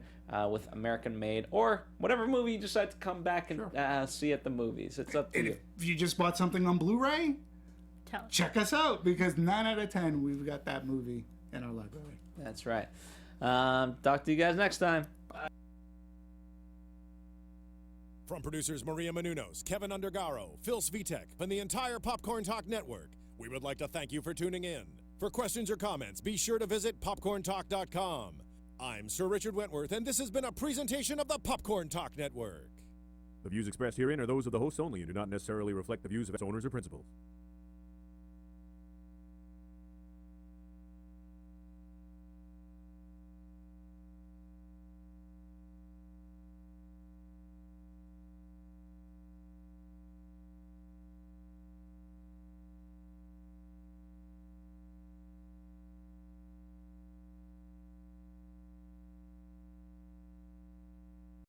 with American Made, or whatever movie you decide to come back and see at the movies. It's up to you. If you just bought something on Blu-ray, check us out, because 9 out of 10 we've got that movie in our library. That's right. Talk to you guys next time. From producers Maria Menounos, Kevin Undergaro, Phil Svitek, and the entire Popcorn Talk Network, we would like to thank you for tuning in. For questions or comments, be sure to visit popcorntalk.com. I'm Sir Richard Wentworth, and this has been a presentation of the Popcorn Talk Network. The views expressed herein are those of the hosts only and do not necessarily reflect the views of its owners or principals.